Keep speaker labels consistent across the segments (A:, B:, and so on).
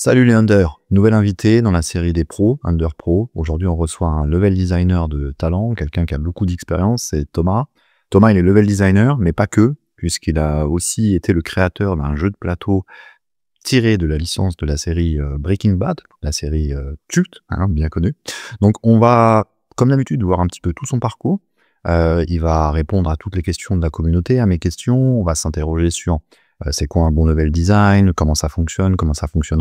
A: Salut les Under, nouvel invité dans la série des pros, Under Pro. Aujourd'hui, on reçoit un level designer de talent, quelqu'un qui a beaucoup d'expérience, c'est Thomas. Thomas, il est level designer, mais pas que, puisqu'il a aussi été le créateur d'un jeu de plateau tiré de la licence de la série Breaking Bad, la série culte, hein, bien connue. Donc, on va, comme d'habitude, voir un petit peu tout son parcours. Il va répondre à toutes les questions de la communauté, à mes questions. On va s'interroger sur c'est quoi un bon level design, comment ça fonctionne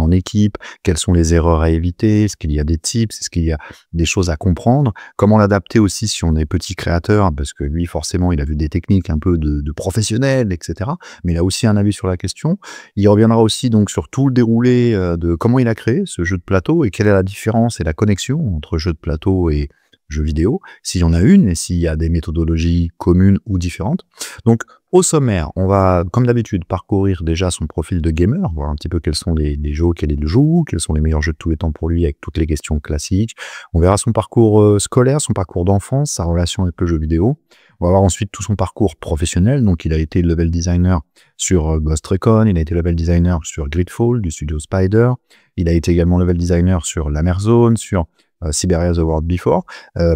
A: en équipe, quelles sont les erreurs à éviter, est-ce qu'il y a des tips, est-ce qu'il y a des choses à comprendre, comment l'adapter aussi si on est petit créateur, parce que lui, forcément, il a vu des techniques un peu de professionnels, etc. Mais il a aussi un avis sur la question. Il reviendra aussi donc sur tout le déroulé de comment il a créé ce jeu de plateau et quelle est la différence et la connexion entre jeu de plateau et jeux vidéo, s'il y en a une et s'il y a des méthodologies communes ou différentes. Donc, au sommaire, on va, comme d'habitude, parcourir déjà son profil de gamer, voir un petit peu quels sont les jeux auxquels il joue, quels sont les meilleurs jeux de tous les temps pour lui avec toutes les questions classiques. On verra son parcours scolaire, son parcours d'enfance, sa relation avec le jeu vidéo. On va voir ensuite tout son parcours professionnel. Donc, il a été level designer sur Ghost Recon, il a été level designer sur Gridfall du studio Spider, il a été également level designer sur La Mer Zone, sur Siberia The World Before,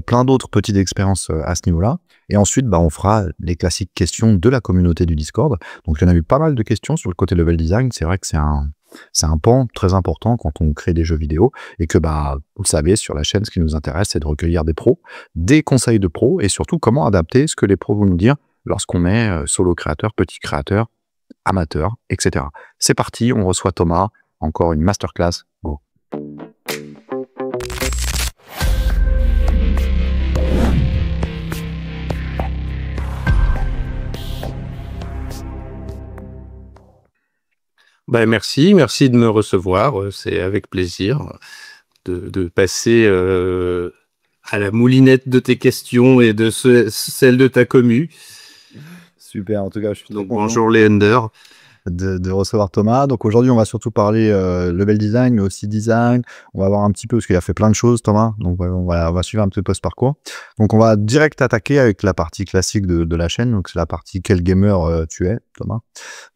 A: plein d'autres petites expériences à ce niveau-là. Et ensuite, on fera les classiques questions de la communauté du Discord. Donc, il y en a eu pas mal de questions sur le côté level design. C'est vrai que c'est un pan très important quand on crée des jeux vidéo et que, vous le savez, sur la chaîne, ce qui nous intéresse, c'est de recueillir des pros, des conseils de pros et surtout comment adapter ce que les pros vont nous dire lorsqu'on est solo créateur, petit créateur, amateur, etc. C'est parti, on reçoit Thomas. Encore une masterclass. Go!
B: Merci de me recevoir. C'est avec plaisir de passer à la moulinette de tes questions et de celle de ta commu.
A: Super, en tout cas, je suis
B: Donc bonjour les Under.
A: De recevoir Thomas. Donc aujourd'hui, on va surtout parler level design, mais aussi design. On va voir un petit peu, parce qu'il a fait plein de choses, Thomas. Donc on va suivre un petit peu ce parcours. Donc on va direct attaquer avec la partie classique de la chaîne. Donc c'est la partie quel gamer tu es, Thomas.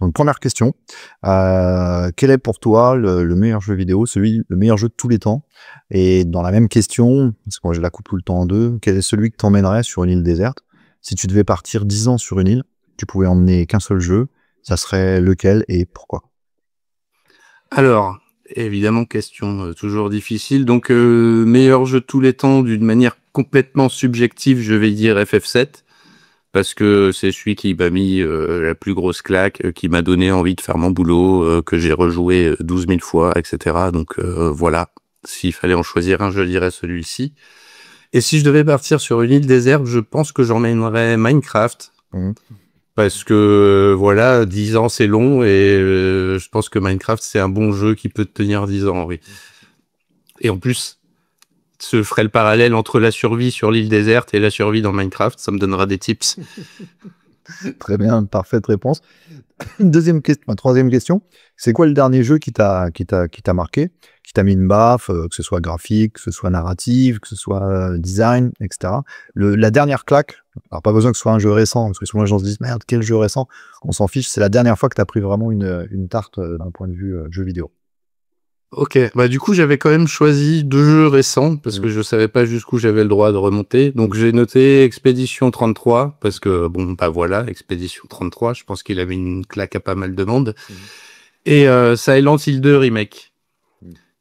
A: Donc première question. Quel est pour toi le meilleur jeu vidéo, le meilleur jeu de tous les temps? Et dans la même question, parce que moi je la coupe tout le temps en deux, quel est celui que t'emmènerais sur une île déserte? Si tu devais partir 10 ans sur une île, tu pouvais emmener qu'un seul jeu, ça serait lequel et pourquoi?
B: Alors, évidemment, question toujours difficile. Donc, meilleur jeu de tous les temps, d'une manière complètement subjective, je vais dire FF7. Parce que c'est celui qui m'a mis la plus grosse claque, qui m'a donné envie de faire mon boulot, que j'ai rejoué 12 000 fois, etc. Donc voilà, s'il fallait en choisir un, je dirais celui-ci. Et si je devais partir sur une île déserte, je pense que j'emmènerais Minecraft. Parce que voilà, 10 ans c'est long et je pense que Minecraft c'est un bon jeu qui peut tenir 10 ans, oui. Et en plus, ce ferait le parallèle entre la survie sur l'île déserte et la survie dans Minecraft, ça me donnera des tips.
A: Très bien, parfaite réponse. Troisième question, c'est quoi le dernier jeu qui t'a marqué, qui t'a mis une baffe, que ce soit graphique, que ce soit narrative, que ce soit design, etc. La dernière claque, alors pas besoin que ce soit un jeu récent, parce que souvent les gens se disent merde, quel jeu récent? On s'en fiche, c'est la dernière fois que t'as pris vraiment une tarte d'un point de vue jeu vidéo.
B: Ok, du coup j'avais quand même choisi 2 jeux récents parce que je savais pas jusqu'où j'avais le droit de remonter. Donc j'ai noté Expedition 33 parce que voilà, Expedition 33, je pense qu'il avait une claque à pas mal de monde. Et Silent Hill 2 Remake.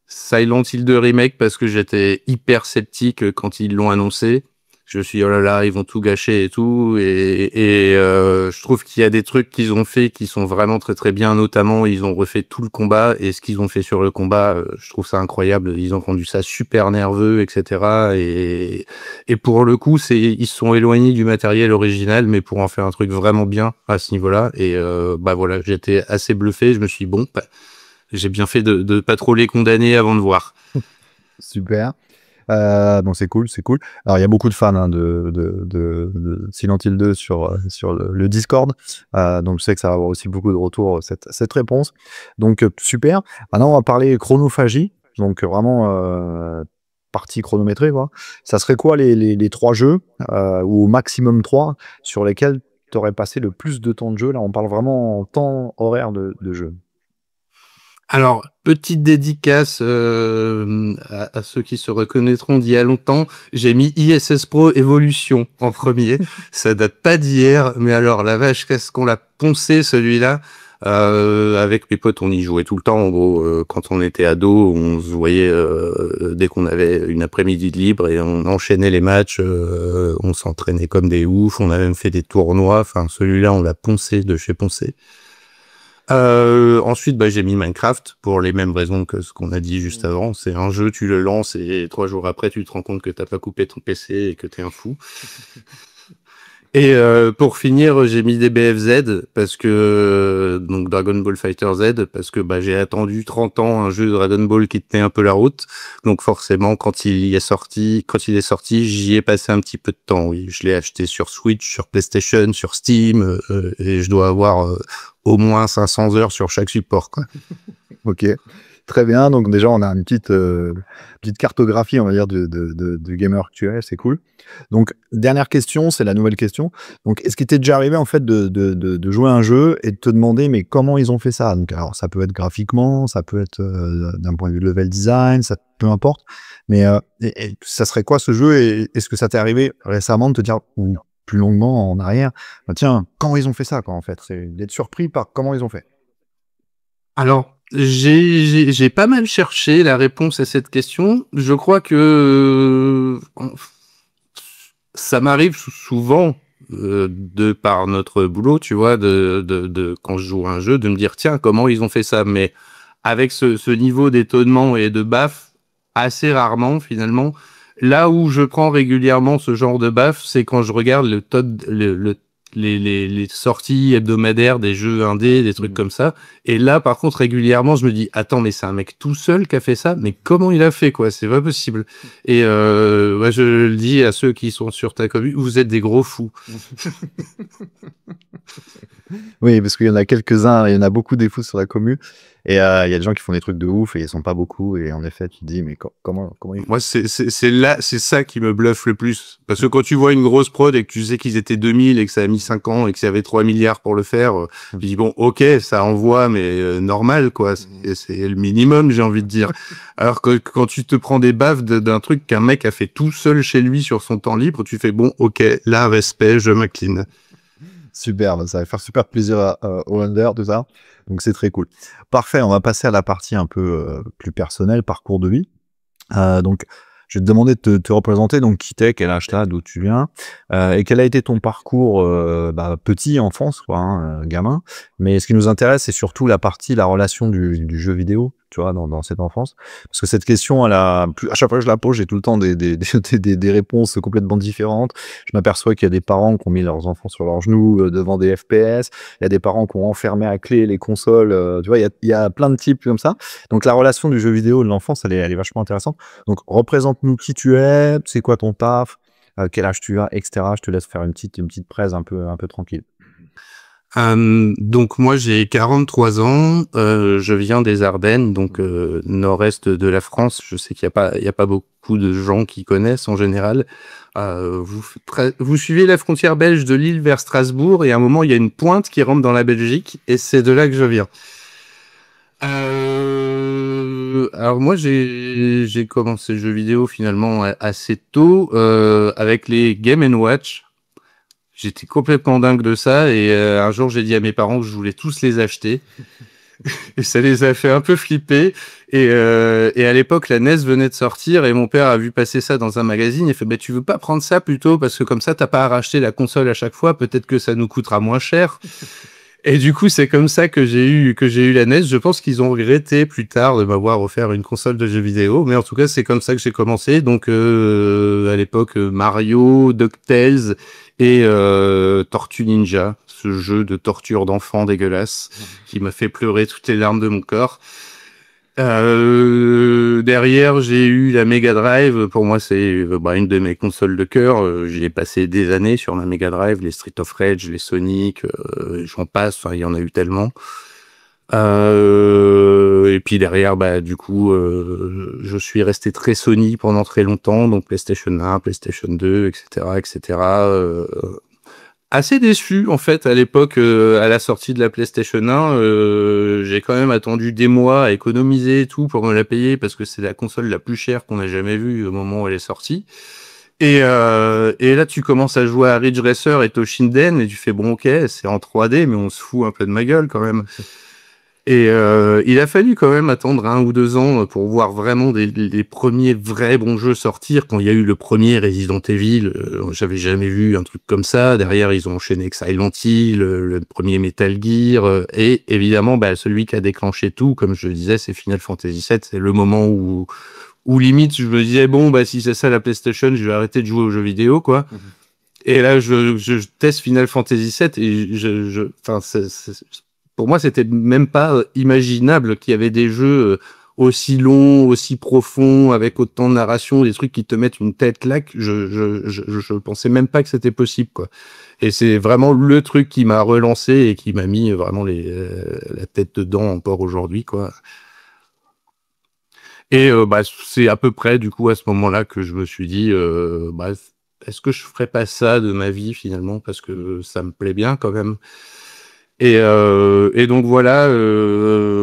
B: Silent Hill 2 Remake parce que j'étais hyper sceptique quand ils l'ont annoncé. Je me suis dit, oh là là, ils vont tout gâcher et tout. Et je trouve qu'il y a des trucs qu'ils ont fait qui sont vraiment très très bien. Notamment, ils ont refait tout le combat. Et ce qu'ils ont fait sur le combat, je trouve ça incroyable. Ils ont rendu ça super nerveux, etc. Et pour le coup, ils se sont éloignés du matériel original, mais pour en faire un truc vraiment bien à ce niveau-là. Et voilà, j'étais assez bluffé. Je me suis dit, j'ai bien fait de pas trop les condamner avant de voir.
A: Super. Bon, c'est cool. Alors, il y a beaucoup de fans de Silent Hill 2 sur le Discord. Donc, je sais que ça va avoir aussi beaucoup de retours, cette réponse. Donc, super. Maintenant, on va parler chronophagie. Donc, vraiment, partie chronométrée, quoi. Ça serait quoi les 3 jeux, ou au maximum 3, sur lesquels tu aurais passé le plus de temps de jeu? Là, on parle vraiment en temps horaire de jeu.
B: Alors, petite dédicace à ceux qui se reconnaîtront d'il y a longtemps. J'ai mis ISS Pro Evolution en premier. Ça date pas d'hier, mais alors la vache, qu'est-ce qu'on l'a poncé celui-là. Avec mes potes, on y jouait tout le temps. En gros, quand on était ado, on se voyait dès qu'on avait une après-midi de libre et on enchaînait les matchs. On s'entraînait comme des oufs. On a même fait des tournois. Enfin, celui-là, on l'a poncé de chez poncé. Ensuite, j'ai mis Minecraft pour les mêmes raisons que ce qu'on a dit juste avant. C'est un jeu, tu le lances et 3 jours après, tu te rends compte que t'as pas coupé ton PC et que t'es un fou. Et pour finir, j'ai mis des BFZ parce que donc Dragon Ball Fighter Z parce que j'ai attendu 30 ans un jeu de Dragon Ball qui tenait un peu la route. Donc forcément, quand il est sorti, j'y ai passé un petit peu de temps. Oui, je l'ai acheté sur Switch, sur PlayStation, sur Steam et je dois avoir au moins 500 heures sur chaque support, quoi.
A: Ok, très bien. Donc déjà, on a une petite cartographie, on va dire, du gamer que tu es. C'est cool. Donc, dernière question, c'est la nouvelle question. Donc, est-ce qu'il t'est déjà arrivé, en fait, de jouer à un jeu et de te demander, mais comment ils ont fait ça? Donc, alors, ça peut être graphiquement, ça peut être d'un point de vue level design, ça peu importe. Mais et ça serait quoi ce jeu? Et est-ce que ça t'est arrivé récemment de te dire, ou plus longuement en arrière, tiens, comment ils ont fait ça, quoi, en fait? C'est d'être surpris par comment ils ont fait.
B: Alors, j'ai pas mal cherché la réponse à cette question. Je crois que ça m'arrive souvent, de par notre boulot, tu vois, de quand je joue à un jeu, de me dire tiens comment ils ont fait ça. Mais avec ce niveau d'étonnement et de baffe, assez rarement finalement. Là où je prends régulièrement ce genre de baffe, c'est quand je regarde les sorties hebdomadaires des jeux indés, des trucs comme ça. Et là, par contre, régulièrement, je me dis, attends, mais c'est un mec tout seul qui a fait ça, mais comment il a fait, quoi? C'est pas possible. Et je le dis à ceux qui sont sur ta commu, vous êtes des gros fous.
A: Oui, parce qu'il y en a quelques-uns, il y en a beaucoup des fous sur la commu, et il y a des gens qui font des trucs de ouf, et ils sont pas beaucoup, et en effet, tu te dis, mais comment ils font?
B: Moi, c'est ça qui me bluffe le plus. Parce que quand tu vois une grosse prod et que tu sais qu'ils étaient 2000 et que ça a mis 5 ans et qu'il y avait 3 milliards pour le faire, tu dis bon, ok, ça envoie, mais normal, quoi. C'est le minimum, j'ai envie de dire. Alors que quand tu te prends des baffes d'un truc qu'un mec a fait tout seul chez lui sur son temps libre, tu fais bon, ok, là, respect, je m'incline.
A: Super, ça va faire super plaisir au Under, tout ça. Donc c'est très cool. Parfait, on va passer à la partie un peu plus personnelle, parcours de vie. Donc, je vais te demander de te représenter, donc qui t'es, quel âge t'as, d'où tu viens, et quel a été ton parcours petit, enfance, quoi, hein, gamin. Mais ce qui nous intéresse, c'est surtout la relation du jeu vidéo, tu vois, dans cette enfance. Parce que cette question, à chaque fois que je la pose, j'ai tout le temps des réponses complètement différentes. Je m'aperçois qu'il y a des parents qui ont mis leurs enfants sur leurs genoux devant des FPS. Il y a des parents qui ont enfermé à clé les consoles. Tu vois, il y a plein de types comme ça. Donc la relation du jeu vidéo de l'enfance, elle est vachement intéressante. Donc représente-nous qui tu es, c'est quoi ton taf, quel âge tu as, etc. Je te laisse faire une petite presse un peu tranquille.
B: Donc moi j'ai 43 ans, je viens des Ardennes, donc nord-est de la France. Je sais qu'il y a pas beaucoup de gens qui connaissent en général. Vous suivez la frontière belge de Lille vers Strasbourg et à un moment il y a une pointe qui rentre dans la Belgique et c'est de là que je viens. Alors moi j'ai commencé le jeu vidéo finalement assez tôt avec les Game & Watch. J'étais complètement dingue de ça et un jour j'ai dit à mes parents que je voulais tous les acheter et ça les a fait un peu flipper et à l'époque la NES venait de sortir et mon père a vu passer ça dans un magazine et fait tu veux pas prendre ça plutôt parce que comme ça t'as pas à racheter la console à chaque fois, peut-être que ça nous coûtera moins cher. Et du coup, c'est comme ça que j'ai eu la NES. Je pense qu'ils ont regretté plus tard de m'avoir offert une console de jeux vidéo, mais en tout cas, c'est comme ça que j'ai commencé. Donc, à l'époque, Mario, DuckTales et Tortue Ninja, ce jeu de torture d'enfant dégueulasse qui m'a fait pleurer toutes les larmes de mon corps. Derrière, j'ai eu la Mega Drive. Pour moi, c'est une de mes consoles de cœur. J'y ai passé des années sur ma Mega Drive, les Street of Rage, les Sonic, j'en passe. Enfin, il y en a eu tellement. Et puis derrière, du coup, je suis resté très Sony pendant très longtemps, donc PlayStation 1, PlayStation 2, etc., etc. assez déçu en fait à l'époque, à la sortie de la PlayStation 1. J'ai quand même attendu des mois à économiser et tout pour me la payer parce que c'est la console la plus chère qu'on a jamais vue au moment où elle est sortie. Et là, tu commences à jouer à Ridge Racer et Toshinden et tu fais bon, ok, c'est en 3D, mais on se fout un peu de ma gueule quand même. Et il a fallu quand même attendre 1 ou 2 ans pour voir vraiment les premiers vrais bons jeux sortir. Quand il y a eu le premier Resident Evil, j'avais jamais vu un truc comme ça. Derrière, ils ont enchaîné avec Silent Hill, le premier Metal Gear, et évidemment, bah, celui qui a déclenché tout, comme je le disais, c'est Final Fantasy VII. C'est le moment où limite, je me disais, bon, bah, si c'est ça la PlayStation, je vais arrêter de jouer aux jeux vidéo, quoi. Mmh. Et là, je teste Final Fantasy VII et enfin, pour moi, c'était même pas imaginable qu'il y avait des jeux aussi longs, aussi profonds, avec autant de narration, des trucs qui te mettent une tête claque. Je pensais même pas que c'était possible, quoi. Et c'est vraiment le truc qui m'a relancé et qui m'a mis vraiment la tête dedans encore aujourd'hui, quoi. Et bah, c'est à peu près du coup à ce moment-là que je me suis dit, bah, est-ce que je ferais pas ça de ma vie finalement parce que ça me plaît bien quand même. Et donc voilà,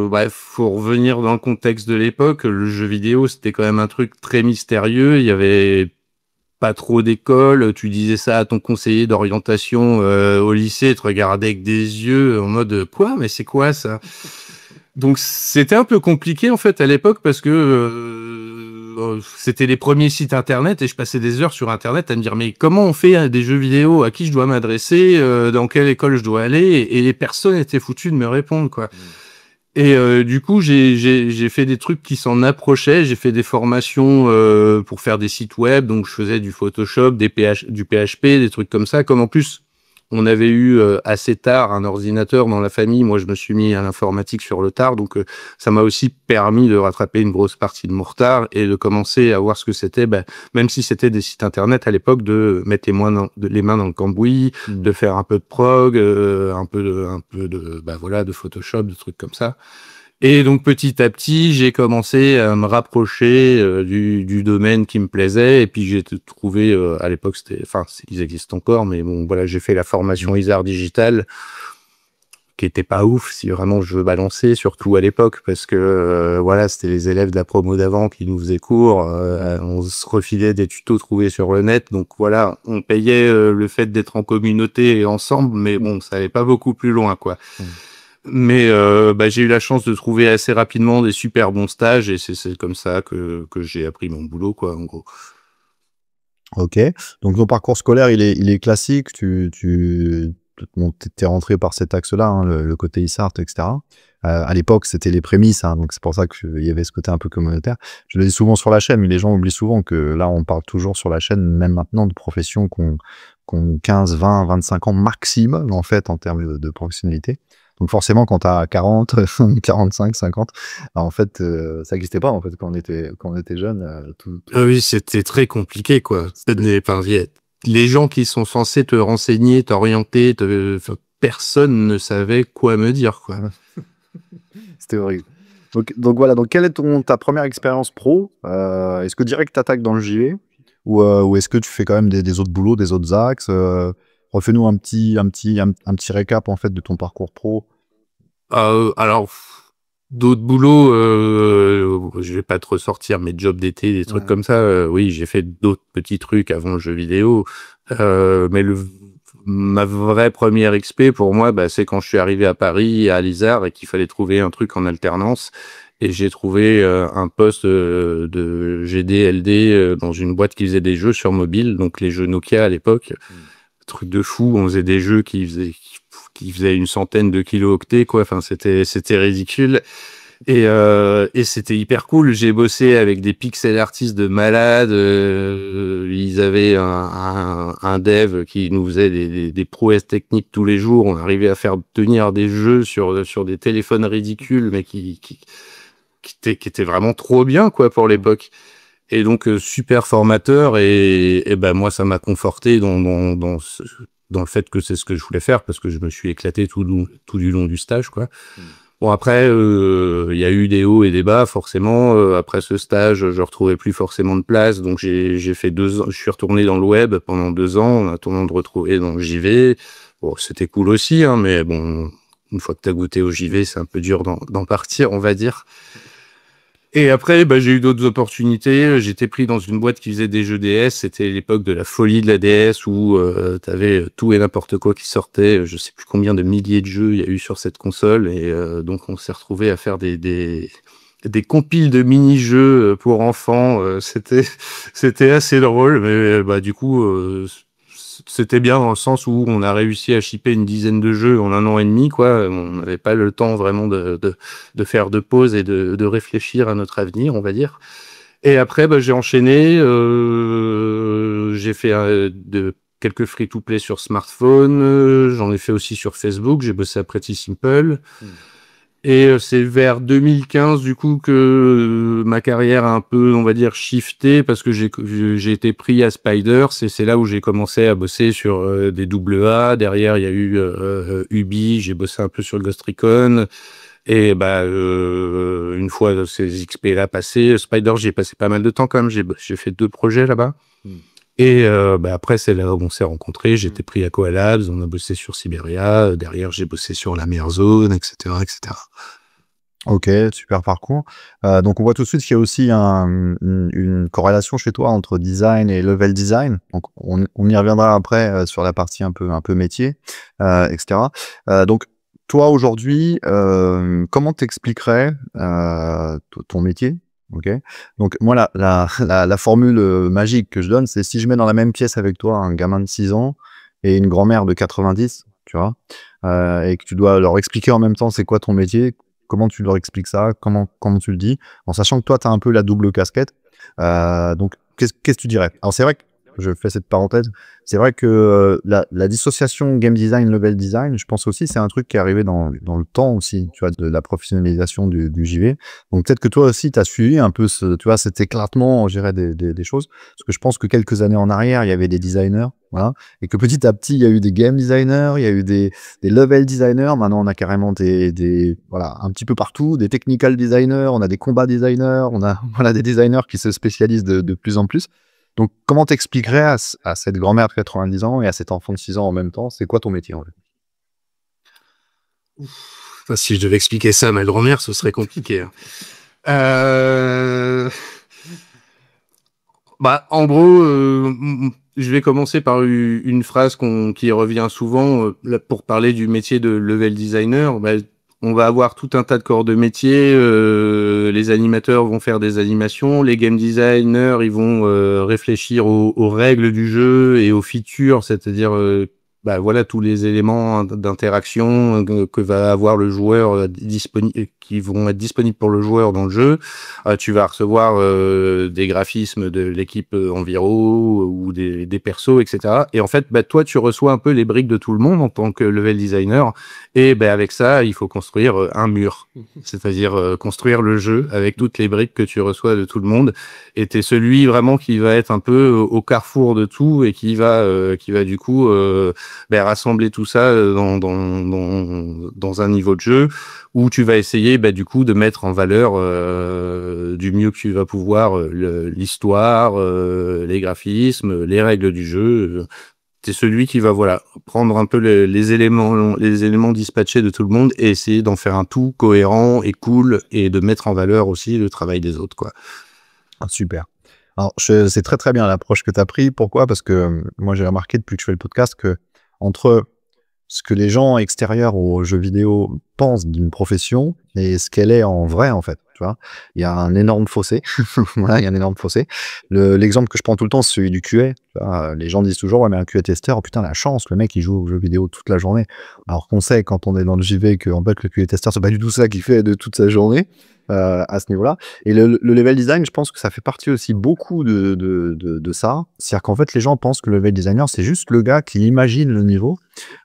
B: bref, faut revenir dans le contexte de l'époque. Le jeu vidéo, c'était quand même un truc très mystérieux. Il y avait pas trop d'école. Tu disais ça à ton conseiller d'orientation au lycée, il te regardait avec des yeux en mode quoi, mais c'est quoi ça? Donc c'était un peu compliqué en fait à l'époque parce que c'était les premiers sites internet et je passais des heures sur internet à me dire mais comment on fait des jeux vidéo, à qui je dois m'adresser, dans quelle école je dois aller, et les personnes étaient foutues de me répondre, quoi. Et du coup j'ai fait des trucs qui s'en approchaient. J'ai fait des formations pour faire des sites web, donc je faisais du Photoshop, du PHP, des trucs comme ça. Comme en plus on avait eu assez tard un ordinateur dans la famille, moi je me suis mis à l'informatique sur le tard, donc ça m'a aussi permis de rattraper une grosse partie de mon retard et de commencer à voir ce que c'était, même si c'était des sites internet à l'époque, de mettre les mains dans le cambouis, de faire un peu de prog, un peu de voilà, de Photoshop, de trucs comme ça. Et donc petit à petit, j'ai commencé à me rapprocher du domaine qui me plaisait, et puis j'ai trouvé à l'époque, ils existent encore, mais bon voilà, j'ai fait la formation Isart Digital qui était pas ouf si vraiment je veux balancer, surtout à l'époque, parce que voilà, c'était les élèves de la promo d'avant qui nous faisaient cours, on se refilait des tutos trouvés sur le net, donc voilà, on payait le fait d'être en communauté et ensemble, mais bon, ça allait pas beaucoup plus loin, quoi. Mais j'ai eu la chance de trouver assez rapidement des super bons stages, et c'est comme ça que j'ai appris mon boulot, quoi, en gros.
A: Ok, donc ton parcours scolaire, il est classique. Bon, t'es rentré par cet axe-là, hein, le côté Isart, etc. À l'époque, c'était les prémices, hein, donc c'est pour ça qu'il y avait ce côté un peu communautaire. Je le dis souvent sur la chaîne, mais les gens oublient souvent que là, on parle toujours sur la chaîne, même maintenant, de professions qui ont 15, 20, 25 ans maximum, en fait, en termes de professionnalité. Donc forcément, quand tu as 40, 45, 50, en fait, ça n'existait pas en fait quand on était jeune.
B: Oui, c'était très compliqué, quoi. Les gens qui sont censés te renseigner, t'orienter, personne ne savait quoi me dire, quoi.
A: C'était horrible. Donc voilà, donc quelle est ta première expérience pro? Est-ce que direct t'attaques dans le JV ou est-ce que tu fais quand même des autres boulots, des autres axes? Refais-nous un petit récap en fait de ton parcours pro.
B: Alors, d'autres boulots, je vais pas te ressortir mes jobs d'été, des trucs comme ça. Oui, j'ai fait d'autres petits trucs avant le jeu vidéo, mais ma vraie première XP pour moi, c'est quand je suis arrivé à Paris, à l'Isart, et qu'il fallait trouver un truc en alternance. Et j'ai trouvé un poste de GD/LD dans une boîte qui faisait des jeux sur mobile, donc les jeux Nokia à l'époque. Truc de fou, on faisait des jeux qui faisaient une centaine de kilooctets, quoi. Enfin, c'était ridicule. Et c'était hyper cool. J'ai bossé avec des pixel artistes de malades. Ils avaient un dev qui nous faisait des prouesses techniques tous les jours. On arrivait à faire tenir des jeux sur des téléphones ridicules, mais qui étaient vraiment trop bien, quoi, pour l'époque. Et donc super formateur, et moi ça m'a conforté dans le fait que c'est ce que je voulais faire, parce que je me suis éclaté tout du long du stage, quoi. Bon après, il y a eu des hauts et des bas forcément. Après ce stage, je retrouvais plus forcément de place, donc j'ai fait 2 ans. Je suis retourné dans le web pendant 2 ans en attendant de retrouver dans le JV. Bon, c'était cool aussi, hein, mais bon, une fois que tu as goûté au JV, c'est un peu dur d'en partir, on va dire. Et après, bah, j'ai eu d'autres opportunités. J'étais pris dans une boîte qui faisait des jeux DS. C'était l'époque de la folie de la DS où t'avais tout et n'importe quoi qui sortait. Je sais plus combien de milliers de jeux il y a eu sur cette console. Et donc, on s'est retrouvé à faire des compiles de mini-jeux pour enfants. C'était assez drôle. Mais bah, du coup, c'était bien dans le sens où on a réussi à shipper une dizaine de jeux en 1 an et demi, quoi. On n'avait pas le temps vraiment de faire de pause et de réfléchir à notre avenir, on va dire. Et après, bah, j'ai enchaîné. J'ai fait quelques free-to-play sur smartphone. J'en ai fait aussi sur Facebook. J'ai bossé à Pretty Simple. Et c'est vers 2015 du coup que ma carrière a un peu, on va dire, shifté parce que j'ai été pris à Spider. C'est là où j'ai commencé à bosser sur des AA. Derrière, il y a eu Ubi. J'ai bossé un peu sur Ghost Recon. Et bah une fois ces XP là passés, Spider, j'y ai passé pas mal de temps quand même. J'ai fait 2 projets là-bas. Et bah après, c'est là où on s'est rencontrés. J'étais pris à Koa Labs, on a bossé sur Siberia. Derrière, j'ai bossé sur la meilleure zone, etc., etc.
A: Ok, super parcours. Donc on voit tout de suite qu'il y a aussi une corrélation chez toi entre design et level design. Donc on y reviendra après sur la partie un peu métier, etc. Donc toi aujourd'hui, comment t'expliquerais ton métier? Ok. Donc moi la formule magique que je donne, c'est si je mets dans la même pièce avec toi un gamin de 6 ans et une grand-mère de 90, tu vois, et que tu dois leur expliquer en même temps c'est quoi ton métier. Comment tu leur expliques ça? Comment tu le dis? En sachant que toi, tu as un peu la double casquette. Donc, qu'est-ce que tu dirais? Alors, c'est vrai que je fais cette parenthèse. C'est vrai que la dissociation game design, level design, je pense aussi, c'est un truc qui est arrivé dans le temps aussi, tu vois, de la professionnalisation du JV. Donc, peut-être que toi aussi, tu as suivi un peu tu vois, cet éclatement, je dirais, des choses. Parce que je pense que quelques années en arrière, il y avait des designers, voilà. Et que petit à petit, il y a eu des game designers, il y a eu des level designers. Maintenant, on a carrément voilà, un petit peu partout, des technical designers, on a des combat designers, on a voilà, des designers qui se spécialisent de plus en plus. Donc, comment t'expliquerais à cette grand-mère de 90 ans et à cet enfant de 6 ans en même temps, c'est quoi ton métier en fait?
B: Enfin, si je devais expliquer ça à ma grand-mère, ce serait compliqué, hein. Bah, en gros, je vais commencer par une phrase qui revient souvent là, pour parler du métier de level designer. Bah, on va avoir tout un tas de corps de métier. Les animateurs vont faire des animations, les game designers, ils vont réfléchir aux règles du jeu et aux features, c'est-à-dire bah voilà tous les éléments d'interaction que va avoir le joueur disponible, qui vont être disponibles pour le joueur dans le jeu. Tu vas recevoir des graphismes de l'équipe enviro ou des persos, etc. Et en fait, bah, toi, tu reçois un peu les briques de tout le monde en tant que level designer. Et bah, avec ça, il faut construire un mur. C'est-à-dire construire le jeu avec toutes les briques que tu reçois de tout le monde. Et t'es celui vraiment qui va être un peu au carrefour de tout et qui va du coup bah, rassembler tout ça dans un niveau de jeu où tu vas essayer bah, du coup de mettre en valeur du mieux que tu vas pouvoir l'histoire, les graphismes, les règles du jeu. C'est celui qui va voilà prendre un peu les éléments dispatchés de tout le monde et essayer d'en faire un tout cohérent et cool et de mettre en valeur aussi le travail des autres, quoi.
A: Ah, super. Alors, c'est très très bien l'approche que tu as pris. Pourquoi? Parce que moi, j'ai remarqué depuis que je fais le podcast que entre ce que les gens extérieurs aux jeux vidéo pensent d'une profession et ce qu'elle est en vrai, en fait. Tu vois, il y a un énorme fossé. Voilà, il y a un énorme fossé. L'exemple que je prends tout le temps, c'est celui du QA. Tu vois, les gens disent toujours, ouais, mais un QA testeur, oh, putain, la chance, le mec, il joue aux jeux vidéo toute la journée. Alors qu'on sait, quand on est dans le JV, que en fait, le QA testeur, c'est pas du tout ça qu'il fait de toute sa journée. À ce niveau-là. Et le level design, je pense que ça fait partie aussi beaucoup de ça. C'est-à-dire qu'en fait, les gens pensent que le level designer, c'est juste le gars qui imagine le niveau,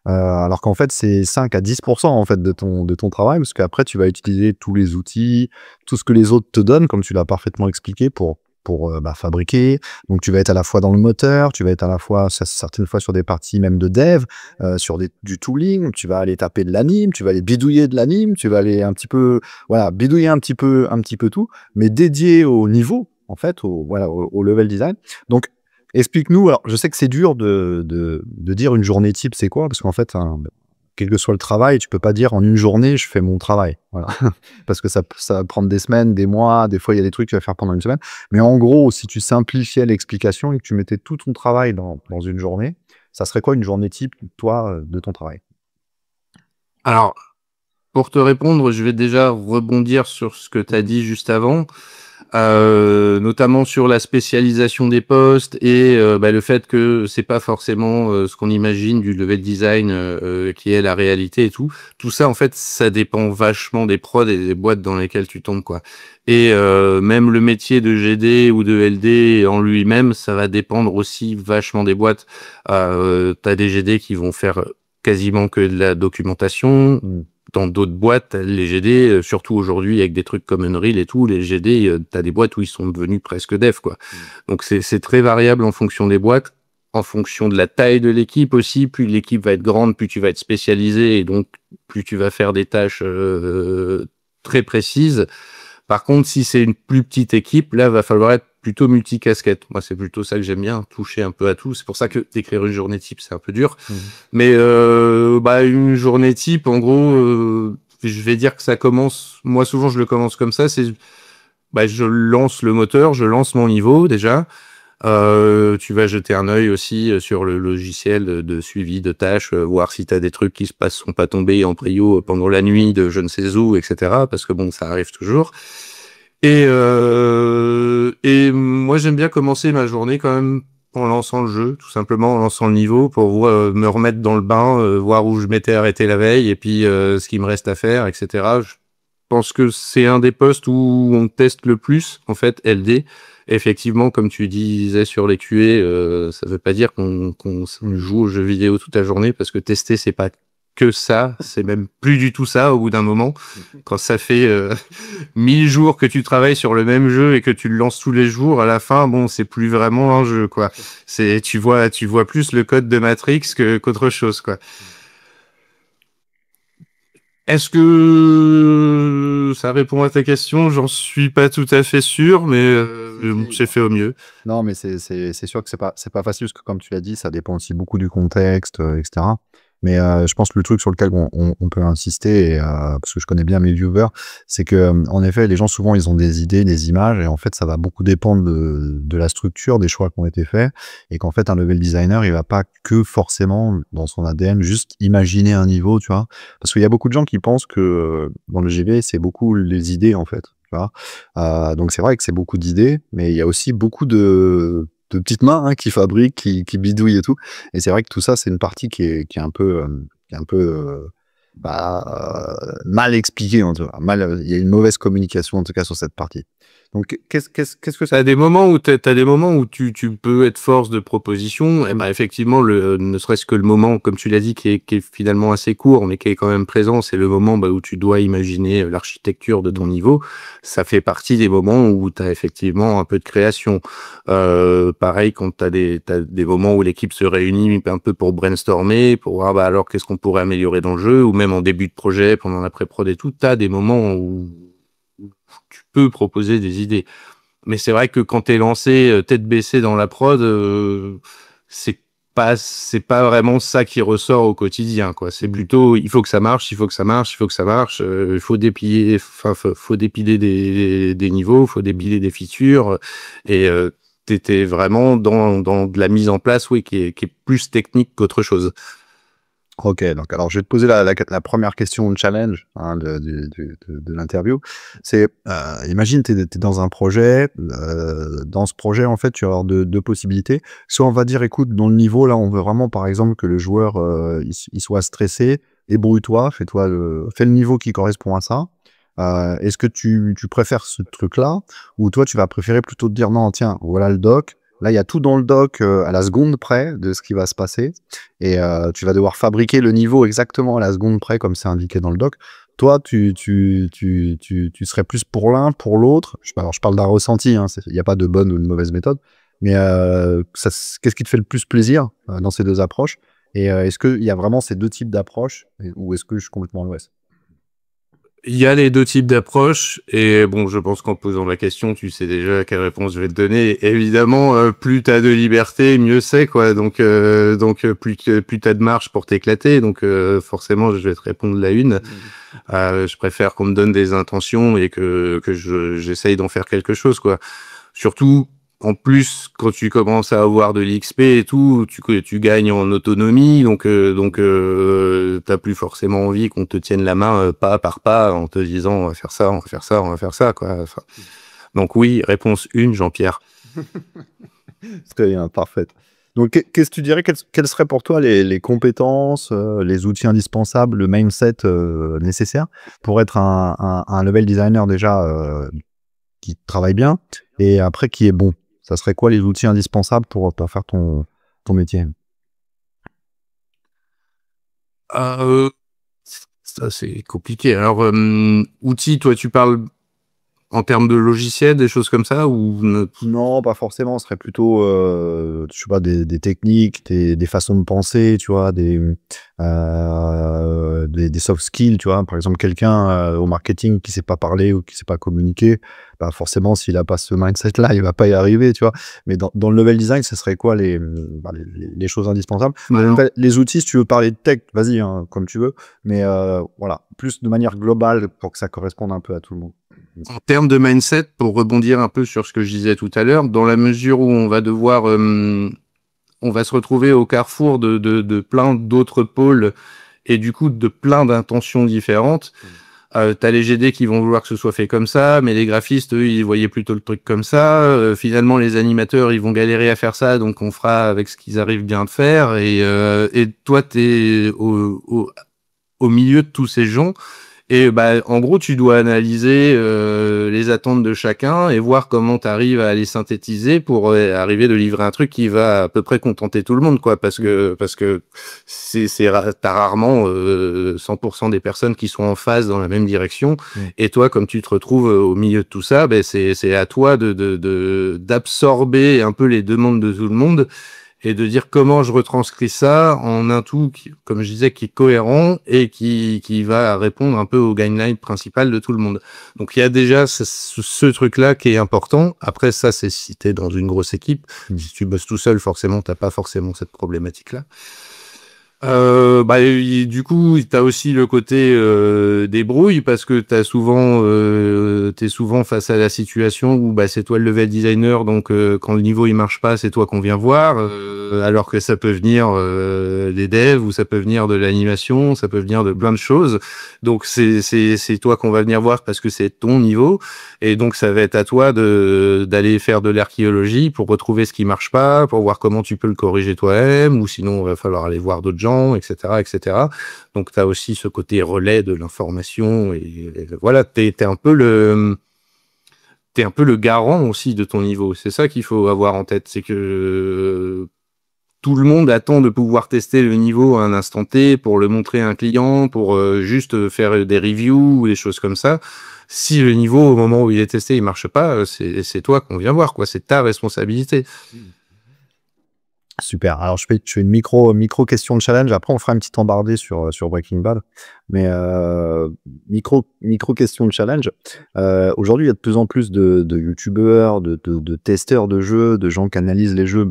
A: alors qu'en fait, c'est 5 à 10% en fait de ton travail, parce qu'après, tu vas utiliser tous les outils, tout ce que les autres te donnent, comme tu l'as parfaitement expliqué, pour pour fabriquer. Donc tu vas être à la fois dans le moteur, tu vas être à la fois certaines fois sur des parties même de dev, sur du tooling, tu vas aller taper de l'anime, tu vas aller bidouiller de l'anime, tu vas aller un petit peu bidouiller un petit peu tout, mais dédié au niveau en fait, au level design. Donc explique-nous. Alors je sais que c'est dur de dire une journée type, c'est quoi? Parce qu'en fait, quel que soit le travail, tu peux pas dire en une journée je fais mon travail. Voilà. Parce que ça va prendre des semaines, des mois, des fois il y a des trucs que tu vas faire pendant une semaine. Mais en gros, si tu simplifiais l'explication et que tu mettais tout ton travail dans une journée, ça serait quoi une journée type, toi, de ton travail?
B: Alors, pour te répondre, je vais déjà rebondir sur ce que tu as dit juste avant, notamment sur la spécialisation des postes et le fait que c'est pas forcément ce qu'on imagine du level design qui est la réalité et tout. Tout ça, en fait, ça dépend vachement des prods et des boîtes dans lesquelles tu tombes, quoi. Et même le métier de GD ou de LD en lui-même, ça va dépendre aussi vachement des boîtes. T'as des GD qui vont faire quasiment que de la documentation. Dans d'autres boîtes, les GD, surtout aujourd'hui avec des trucs comme Unreal et tout, les GD, t'as des boîtes où ils sont devenus presque dev, quoi. Donc c'est très variable en fonction des boîtes, en fonction de la taille de l'équipe aussi. Plus l'équipe va être grande, plus tu vas être spécialisé et donc plus tu vas faire des tâches très précises. Par contre, si c'est une plus petite équipe, là, va falloir être plutôt multicasquette. Moi, c'est plutôt ça que j'aime bien, toucher un peu à tout. C'est pour ça que d'écrire une journée type, c'est un peu dur. Mais une journée type, en gros, je vais dire que ça commence. Moi, souvent, je le commence comme ça. C'est, je lance le moteur, je lance mon niveau déjà. Tu vas jeter un œil aussi sur le logiciel de suivi de tâches, voir si tu as des trucs qui sont pas tombés en prio pendant la nuit de je ne sais où, etc. Parce que bon, ça arrive toujours. Et moi, j'aime bien commencer ma journée quand même en lançant le jeu, tout simplement en lançant le niveau pour me remettre dans le bain, voir où je m'étais arrêté la veille et puis ce qu'il me reste à faire, etc. Je pense que c'est un des postes où on teste le plus, en fait, LD. Effectivement, comme tu disais sur les QA, ça veut pas dire qu'on joue aux jeux vidéo toute la journée parce que tester, c'est pas que ça, c'est même plus du tout ça au bout d'un moment. Quand ça fait 1000 jours que tu travailles sur le même jeu et que tu le lances tous les jours, à la fin, bon, c'est plus vraiment un jeu, quoi. Tu vois plus le code de Matrix qu'autre chose, quoi. Est-ce que ça répond à ta question? J'en suis pas tout à fait sûr, mais j'ai fait au mieux.
A: Non, mais c'est sûr que c'est pas facile parce que comme tu l'as dit, ça dépend aussi beaucoup du contexte, etc. Mais je pense que le truc sur lequel on peut insister, parce que je connais bien mes viewers, c'est que en effet, les gens souvent ils ont des idées, des images, et en fait ça va beaucoup dépendre de la structure, des choix qui ont été faits, et qu'en fait un level designer il va pas que forcément dans son ADN juste imaginer un niveau, tu vois, parce qu'il y a beaucoup de gens qui pensent que dans le GV c'est beaucoup les idées en fait. Tu vois. Donc c'est vrai que c'est beaucoup d'idées, mais il y a aussi beaucoup de petites mains qui fabriquent, qui bidouillent et tout. Et c'est vrai que tout ça, c'est une partie qui est un peu, mal expliquée. En tout cas. Il y a une mauvaise communication en tout cas sur cette partie. Donc qu'est-ce que ça?
B: T'as des moments où tu peux être force de proposition. Et effectivement, ne serait-ce que le moment, comme tu l'as dit, qui est finalement assez court, mais qui est quand même présent, c'est le moment où tu dois imaginer l'architecture de ton niveau. Ça fait partie des moments où tu as effectivement un peu de création. Pareil, quand t'as des moments où l'équipe se réunit un peu pour brainstormer, pour voir alors qu'est-ce qu'on pourrait améliorer dans le jeu, ou même en début de projet, pendant la pré-prod et tout, t'as des moments où tu peux proposer des idées. Mais c'est vrai que quand t'es lancé tête baissée dans la prod, c'est pas vraiment ça qui ressort au quotidien, quoi. C'est plutôt il faut que ça marche, il faut que ça marche, il faut que ça marche. Il faut dépiler, faut dépiler des niveaux, faut dépiler des features, et t'étais vraiment dans de la mise en place, oui, qui est plus technique qu'autre chose.
A: Ok, donc alors je vais te poser la première question de challenge de l'interview. C'est, imagine, tu es dans un projet. Dans ce projet, en fait, tu vas avoir deux possibilités. Soit on va dire, écoute, dans le niveau, là, on veut vraiment, par exemple, que le joueur il soit stressé. Débrouille-toi, fais le niveau qui correspond à ça. Est-ce que tu préfères ce truc-là, ou toi, tu vas préférer plutôt te dire, non, tiens, voilà le doc. Là, il y a tout dans le doc à la seconde près de ce qui va se passer. Et tu vas devoir fabriquer le niveau exactement à la seconde près, comme c'est indiqué dans le doc. toi, tu serais plus pour l'un, pour l'autre. Alors, je parle d'un ressenti, hein, il n'y a pas de bonne ou de mauvaise méthode, mais qu'est-ce qui te fait le plus plaisir dans ces deux approches? Et est-ce qu'il y a vraiment ces deux types d'approches ou est-ce que je suis complètement à l'ouest?
B: Il y a les deux types d'approches et bon, je pense qu'en posant la question, tu sais déjà quelle réponse je vais te donner. Et évidemment, plus t'as de liberté, mieux c'est quoi. Donc plus t'as de marge pour t'éclater. Donc forcément, je vais te répondre la une. Je préfère qu'on me donne des intentions et que j'essaye d'en faire quelque chose quoi. Surtout. En plus, quand tu commences à avoir de l'XP et tout, tu gagnes en autonomie, donc t'as plus forcément envie qu'on te tienne la main pas par pas en te disant on va faire ça, on va faire ça, on va faire ça, quoi. Enfin, donc oui, réponse 1, Jean-Pierre.
A: Très bien, parfait. Donc, qu'est-ce que tu dirais, quelles seraient pour toi les compétences, les outils indispensables, le mindset nécessaire pour être un level designer déjà qui travaille bien et après qui est bon? Ça serait quoi les outils indispensables pour faire ton métier?
B: Ça c'est compliqué. Alors, outils, toi tu parles en termes de logiciels, des choses comme ça ou
A: Non, pas forcément. Ce serait plutôt, je sais pas, des techniques, des façons de penser, tu vois, des soft skills, tu vois. Par exemple, quelqu'un au marketing qui sait pas parler ou qui sait pas communiquer, bah forcément, s'il a pas ce mindset-là, il va pas y arriver, tu vois. Mais dans le level design, ce serait quoi les choses indispensables? Les outils, si tu veux parler de tech, vas-y, hein, comme tu veux. Mais voilà, plus de manière globale pour que ça corresponde un peu à tout le monde.
B: En termes de mindset, pour rebondir un peu sur ce que je disais tout à l'heure, dans la mesure où on va devoir, on va se retrouver au carrefour de plein d'autres pôles et du coup de plein d'intentions différentes. T'as les GD qui vont vouloir que ce soit fait comme ça, mais les graphistes, eux, ils voyaient plutôt le truc comme ça. Finalement, les animateurs, ils vont galérer à faire ça, donc on fera avec ce qu'ils arrivent bien de faire. Et toi, t'es au milieu de tous ces gens. Et bah, en gros, tu dois analyser les attentes de chacun et voir comment tu arrives à les synthétiser pour arriver de livrer un truc qui va à peu près contenter tout le monde, quoi. Parce que t'as rarement 100% des personnes qui sont en phase dans la même direction. Et toi, comme tu te retrouves au milieu de tout ça, ben c'est à toi d'absorber un peu les demandes de tout le monde et de dire comment je retranscris ça en un tout, qui, comme je disais, qui est cohérent et qui va répondre un peu aux guidelines principales de tout le monde. Donc il y a déjà ce truc-là qui est important. Après ça, c'est si t'es dans une grosse équipe. Si tu bosses tout seul, forcément, t'as pas forcément cette problématique-là. Du coup, t'as aussi le côté débrouille parce que t'es souvent face à la situation où bah c'est toi le level designer, donc quand le niveau il marche pas, c'est toi qu'on vient voir, alors que ça peut venir des devs ou ça peut venir de l'animation, ça peut venir de plein de choses. Donc c'est toi qu'on va venir voir parce que c'est ton niveau et donc ça va être à toi d'aller faire de l'archéologie pour retrouver ce qui marche pas, pour voir comment tu peux le corriger toi-même ou sinon il va falloir aller voir d'autres gens, etc., etc. Donc, tu as aussi ce côté relais de l'information et voilà, t'es un peu le garant aussi de ton niveau. C'est ça qu'il faut avoir en tête, c'est que tout le monde attend de pouvoir tester le niveau à un instant T pour le montrer à un client, pour juste faire des reviews ou des choses comme ça. Si le niveau, au moment où il est testé, il marche pas, c'est toi qu'on vient voir, quoi. C'est ta responsabilité.
A: Super. Alors, je fais une micro question de challenge. Après, on fera une petite embardée sur Breaking Bad. Mais micro question de challenge. Aujourd'hui, il y a de plus en plus de youtubeurs, de testeurs de jeux, de gens qui analysent les jeux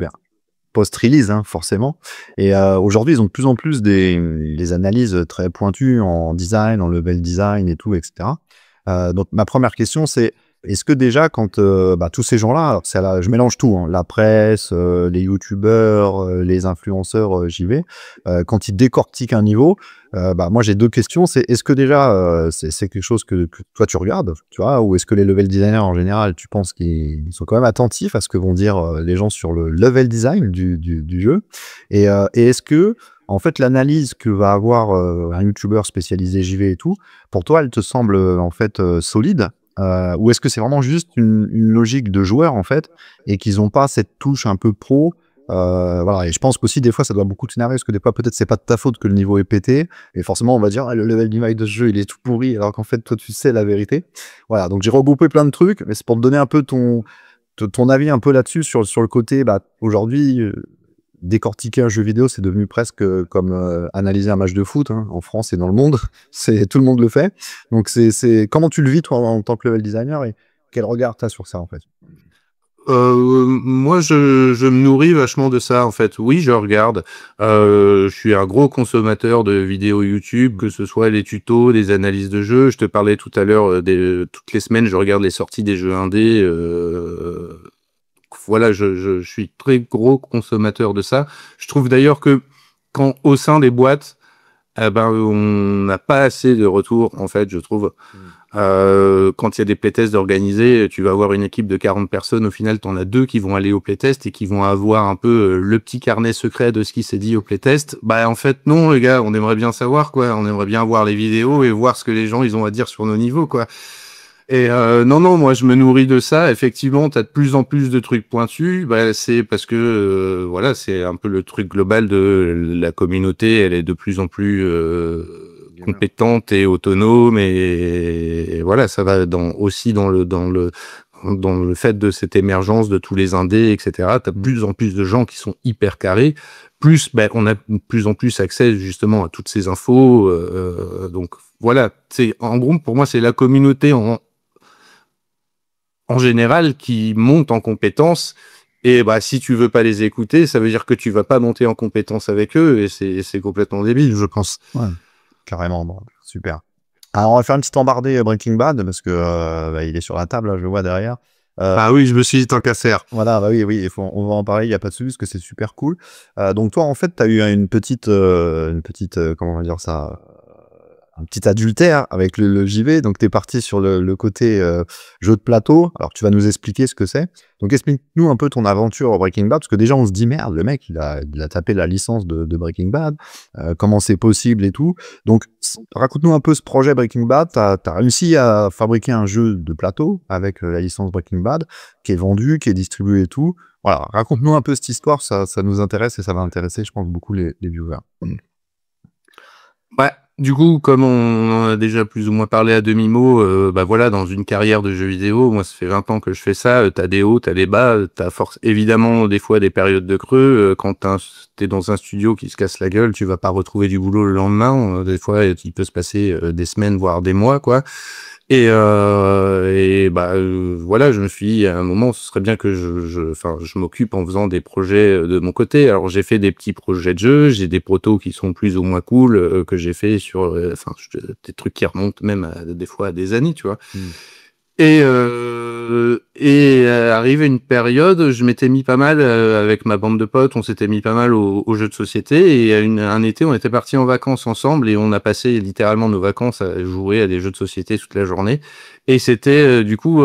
A: post-release, hein, forcément. Et aujourd'hui, ils ont de plus en plus des analyses très pointues en design, en level design et tout, etc. Donc, ma première question, c'est est-ce que déjà, quand tous ces gens-là, je mélange tout, hein, la presse, les youtubeurs, les influenceurs, j'y vais, quand ils décortiquent un niveau, moi j'ai deux questions. C'est est-ce que déjà c'est quelque chose que toi tu regardes, tu vois, ou est-ce que les level designers en général, tu penses qu'ils sont quand même attentifs à ce que vont dire les gens sur le level design du jeu, et est-ce que en fait l'analyse que va avoir un youtubeur spécialisé JV et tout, pour toi elle te semble en fait solide? Ou est-ce que c'est vraiment juste une logique de joueur en fait et qu'ils n'ont pas cette touche un peu pro Voilà, et je pense qu'aussi des fois ça doit beaucoup t'énerver parce que des fois peut-être c'est pas de ta faute que le niveau est pété et forcément on va dire: «Ah, le level design de ce jeu il est tout pourri», alors qu'en fait toi tu sais la vérité. Voilà, donc j'ai regroupé plein de trucs, mais c'est pour te donner un peu ton avis un peu là-dessus sur le côté, bah, aujourd'hui, décortiquer un jeu vidéo, c'est devenu presque, comme, analyser un match de foot, hein, en France et dans le monde. C'est tout le monde le fait. Donc c'est comment tu le vis toi en tant que level designer et quel regard tu as sur ça, en fait?
B: Moi, je me nourris vachement de ça, en fait. Oui, je regarde. Je suis un gros consommateur de vidéos YouTube, que ce soit les tutos, des analyses de jeux. Je te parlais tout à l'heure, toutes les semaines, je regarde les sorties des jeux indés. Voilà, je suis très gros consommateur de ça. Je trouve d'ailleurs que quand au sein des boîtes, eh ben, on n'a pas assez de retours, en fait, je trouve. Quand il y a des playtests organisés, tu vas avoir une équipe de 40 personnes, au final, t'en as 2 qui vont aller au playtest et qui vont avoir un peu le petit carnet secret de ce qui s'est dit au playtest. Bah, en fait, non, les gars, on aimerait bien savoir, quoi. On aimerait bien voir les vidéos et voir ce que les gens, ils ont à dire sur nos niveaux, quoi. Et non, moi, je me nourris de ça. Effectivement, t'as de plus en plus de trucs pointus. Bah, c'est parce que, voilà, c'est un peu le truc global de la communauté. Elle est de plus en plus compétente et autonome et voilà, ça va aussi dans le fait de cette émergence de tous les indés, etc. T'as de plus en plus de gens qui sont hyper carrés. Plus, ben, on a de plus en plus accès justement à toutes ces infos. Donc voilà, c'est en gros pour moi c'est la communauté en général qui monte en compétences. Et bah si tu veux pas les écouter, ça veut dire que tu vas pas monter en compétence avec eux et c'est complètement débile, je pense.
A: Ouais, carrément, bon, super. Alors on va faire une petite embardée, Breaking Bad parce que, bah, il est sur la table là, je le vois derrière.
B: Ah oui, je me suis dit tant qu'à faire.
A: Voilà, bah, oui, il faut on va en parler, il y a pas de souci parce que c'est super cool. Donc toi en fait, tu as eu une petite, comment on va dire ça? Un petit adultère avec le JV, donc tu es parti sur le côté, jeu de plateau. Alors tu vas nous expliquer ce que c'est. Donc explique-nous un peu ton aventure au Breaking Bad, parce que déjà on se dit: «Merde, le mec il a tapé la licence de Breaking Bad, comment c'est possible et tout?» Donc raconte-nous un peu ce projet Breaking Bad. Tu as réussi à fabriquer un jeu de plateau avec, la licence Breaking Bad, qui est vendu, qui est distribué et tout. Voilà, raconte-nous un peu cette histoire, ça nous intéresse et ça va intéresser, je pense, beaucoup les viewers.
B: Ouais, du coup, comme on en a déjà plus ou moins parlé à demi-mot, bah voilà, dans une carrière de jeux vidéo, moi ça fait 20 ans que je fais ça, t'as des hauts, t'as des bas, t'as évidemment des fois des périodes de creux, quand t'es dans un studio qui se casse la gueule, tu vas pas retrouver du boulot le lendemain, des fois il peut se passer des semaines, voire des mois, quoi. Voilà, je me suis dit à un moment, ce serait bien que je m'occupe en faisant des projets de mon côté. Alors j'ai fait des petits projets de jeux, j'ai des protos qui sont plus ou moins cool que j'ai fait sur, des trucs qui remontent même des fois à des années, tu vois. Arrivé une période, je m'étais mis pas mal avec ma bande de potes, on s'était mis pas mal aux jeux de société et un été, on était partis en vacances ensemble et on a passé littéralement nos vacances à jouer à des jeux de société toute la journée. Et c'était du coup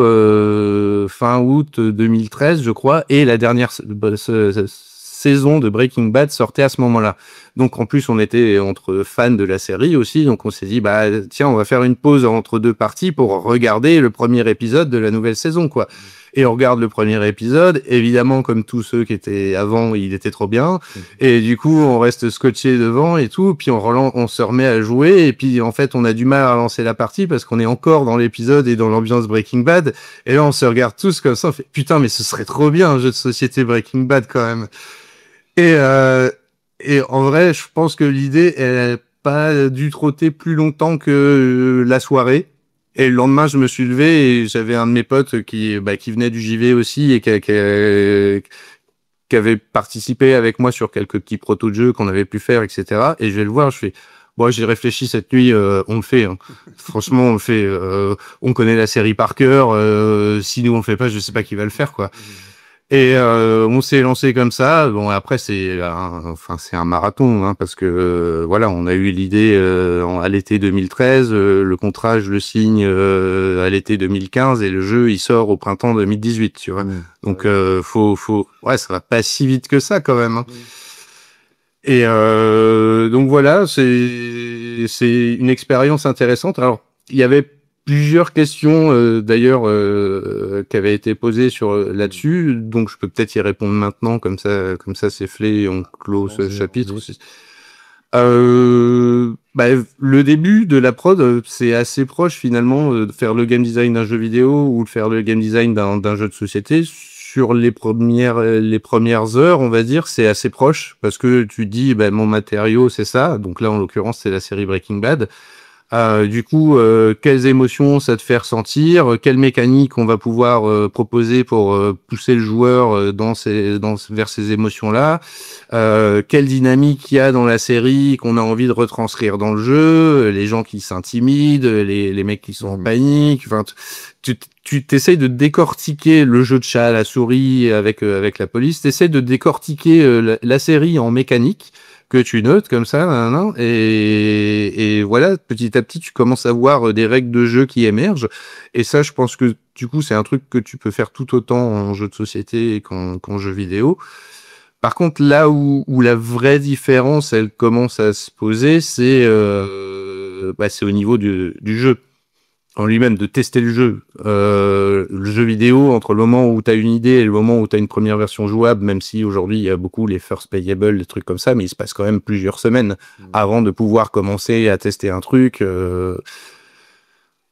B: fin août 2013, je crois, et la dernière saison de Breaking Bad sortait à ce moment-là. Donc en plus on était entre fans de la série aussi, donc on s'est dit bah tiens on va faire une pause entre deux parties pour regarder le premier épisode de la nouvelle saison quoi. Et on regarde le premier épisode, évidemment comme tous ceux qui étaient avant, il était trop bien. Et du coup on reste scotché devant et tout, puis on se remet à jouer et puis en fait on a du mal à lancer la partie parce qu'on est encore dans l'épisode et dans l'ambiance Breaking Bad. Et là on se regarde tous comme ça, on fait putain mais ce serait trop bien un jeu de société Breaking Bad quand même. Et, euh, et en vrai, je pense que l'idée, elle n'a pas dû trotter plus longtemps que la soirée. Et le lendemain, je me suis levé et j'avais un de mes potes qui venait du JV aussi et qui avait participé avec moi sur quelques petits protos de jeux qu'on avait pu faire, etc. Et je vais le voir, je fais, bon, j'ai réfléchi cette nuit, on le fait. Hein. Franchement, on le fait. On connaît la série par cœur. Si nous on le fait pas, je sais pas qui va le faire, quoi. Et on s'est lancé comme ça. Bon, après c'est un marathon hein, parce que voilà, on a eu l'idée à l'été 2013, le contrat je le signe à l'été 2015 et le jeu il sort au printemps 2018, tu vois. Donc ouais, ça va pas si vite que ça quand même. Hein. Et donc voilà, c'est une expérience intéressante. Alors, il y avait plusieurs questions d'ailleurs qui avaient été posées sur là-dessus, donc je peux peut-être y répondre maintenant, comme ça c'est fait et on clôt ce chapitre. Le début de la prod, c'est assez proche finalement de faire le game design d'un jeu vidéo ou de faire le game design d'un jeu de société. Sur les premières heures, on va dire, c'est assez proche parce que tu dis, mon matériau c'est ça. Donc là, en l'occurrence, c'est la série Breaking Bad. Quelles émotions ça te fait ressentir, quelle mécanique on va pouvoir proposer pour pousser le joueur vers ces émotions-là, quelle dynamique il y a dans la série qu'on a envie de retranscrire dans le jeu, les gens qui s'intimident, les mecs qui sont en panique, enfin tu t'essayes de décortiquer le jeu de chat à la souris avec la police, t'essayes de décortiquer la série en mécanique que tu notes comme ça, et voilà, petit à petit, tu commences à voir des règles de jeu qui émergent. Et ça, je pense que du coup, c'est un truc que tu peux faire tout autant en jeu de société qu'en jeu vidéo. Par contre, là où la vraie différence, elle commence à se poser, c'est au niveau du jeu en lui-même, de tester le jeu. Le jeu vidéo, entre le moment où tu as une idée et le moment où tu as une première version jouable, même si aujourd'hui il y a beaucoup les first playable, des trucs comme ça, mais il se passe quand même plusieurs semaines avant de pouvoir commencer à tester un truc.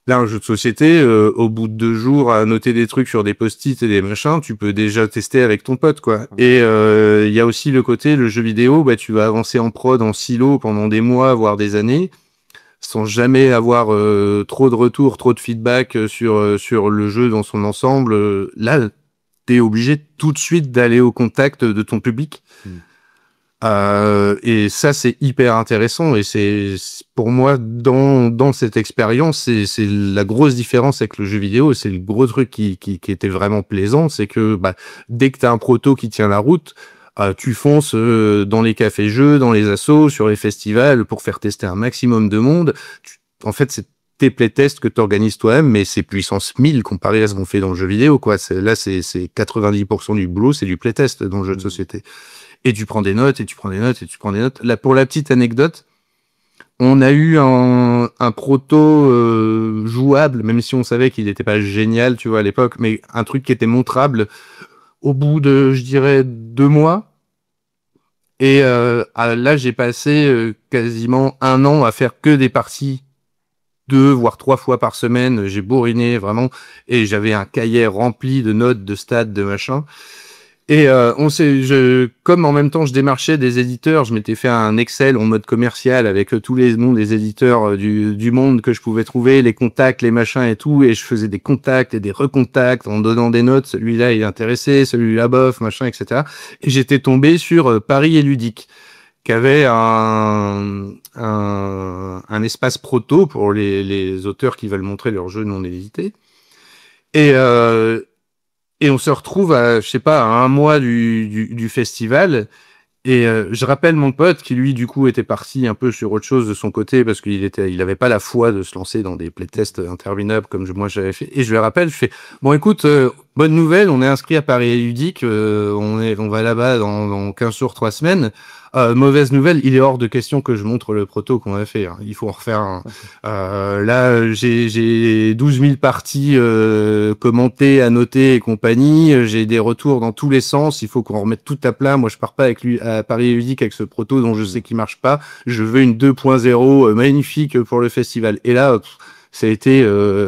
B: Là, un jeu de société, au bout de 2 jours, à noter des trucs sur des post-it et des machins, tu peux déjà tester avec ton pote, quoi. Et il y a aussi le côté, le jeu vidéo, tu vas avancer en prod, en silo pendant des mois, voire des années, sans jamais avoir trop de retours, trop de feedback sur le jeu dans son ensemble. Là, t'es obligé tout de suite d'aller au contact de ton public. Et ça, c'est hyper intéressant. Et c'est pour moi, dans cette expérience, c'est la grosse différence avec le jeu vidéo. C'est le gros truc qui était vraiment plaisant. C'est que dès que t'as un proto qui tient la route, tu fonces dans les cafés-jeux, dans les assos, sur les festivals pour faire tester un maximum de monde. En fait, c'est tes playtests que tu organises toi-même, mais c'est puissance 1000 comparé à ce qu'on fait dans le jeu vidéo, quoi. Là, c'est 90% du boulot, c'est du playtest dans le jeu de société. Et tu prends des notes, et tu prends des notes, et tu prends des notes. Là, pour la petite anecdote, on a eu un proto jouable, même si on savait qu'il n'était pas génial, tu vois, à l'époque, mais un truc qui était montrable au bout de, je dirais, 2 mois. Et là, j'ai passé quasiment 1 an à faire que des parties 2 voire 3 fois par semaine. J'ai bourriné vraiment, et j'avais un cahier rempli de notes, de stats, de machin. Et comme en même temps je démarchais des éditeurs, je m'étais fait un Excel en mode commercial avec tous les noms des éditeurs du monde que je pouvais trouver, les contacts, les machins et tout, et je faisais des contacts et des recontacts en donnant des notes, celui-là il est intéressé, celui-là bof, machin, etc. Et j'étais tombé sur Paris et Ludique, qui avait un espace proto pour les auteurs qui veulent montrer leurs jeux non édités. Et on se retrouve à, je sais pas, à 1 mois du festival. Et je rappelle mon pote qui, lui, du coup, était parti un peu sur autre chose de son côté parce il avait pas la foi de se lancer dans des playtests interminables comme moi j'avais fait. Et je le rappelle, je fais, bon, écoute, bonne nouvelle, on est inscrit à Paris Ludique, on va là-bas dans 15 jours, 3 semaines. Mauvaise nouvelle, il est hors de question que je montre le proto qu'on a fait. Il faut en refaire un. Là, j'ai 12 000 parties commentées, annotées et compagnie. J'ai des retours dans tous les sens. Il faut qu'on remette tout à plat. Moi, je pars pas avec lui à Paris Ludique avec ce proto dont je sais qu'il marche pas. Je veux une 2.0 magnifique pour le festival. Et là, ça a été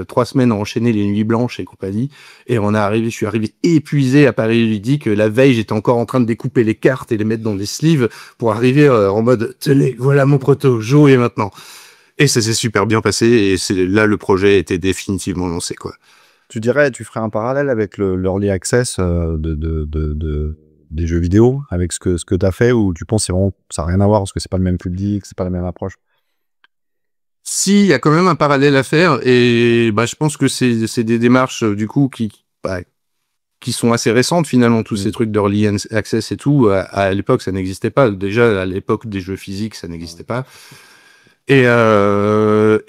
B: 3 semaines à enchaîner les nuits blanches et compagnie. Et je suis arrivé épuisé à Paris Ludique. La veille, j'étais encore en train de découper les cartes et les mettre dans des sleeves pour arriver en mode, tenez, voilà mon proto, jouez maintenant. Et ça s'est super bien passé. Et là, le projet était définitivement lancé, quoi.
A: Tu ferais un parallèle avec l'early access des jeux vidéo, avec ce que tu as fait, ou tu penses que c'est vraiment, ça n'a rien à voir parce que c'est pas le même public, c'est pas la même approche?
B: Si, il y a quand même un parallèle à faire, et je pense que c'est des démarches du coup qui sont assez récentes finalement, tous ces trucs d'early access et tout. À l'époque, ça n'existait pas. Déjà, à l'époque des jeux physiques, ça n'existait pas. Et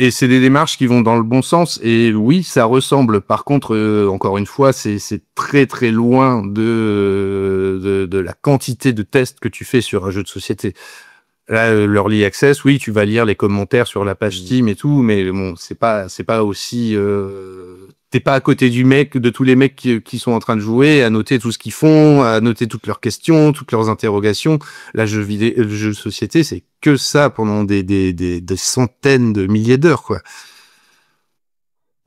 B: c'est des démarches qui vont dans le bon sens. Et oui, ça ressemble. Par contre, encore une fois, c'est très très loin de la quantité de tests que tu fais sur un jeu de société. Là, l'Early Access, oui, tu vas lire les commentaires sur la page Steam et tout, mais bon, c'est pas aussi, t'es pas à côté de tous les mecs qui sont en train de jouer, à noter tout ce qu'ils font, à noter toutes leurs questions, toutes leurs interrogations. Là, le jeu de société, c'est que ça pendant des centaines de milliers d'heures, quoi.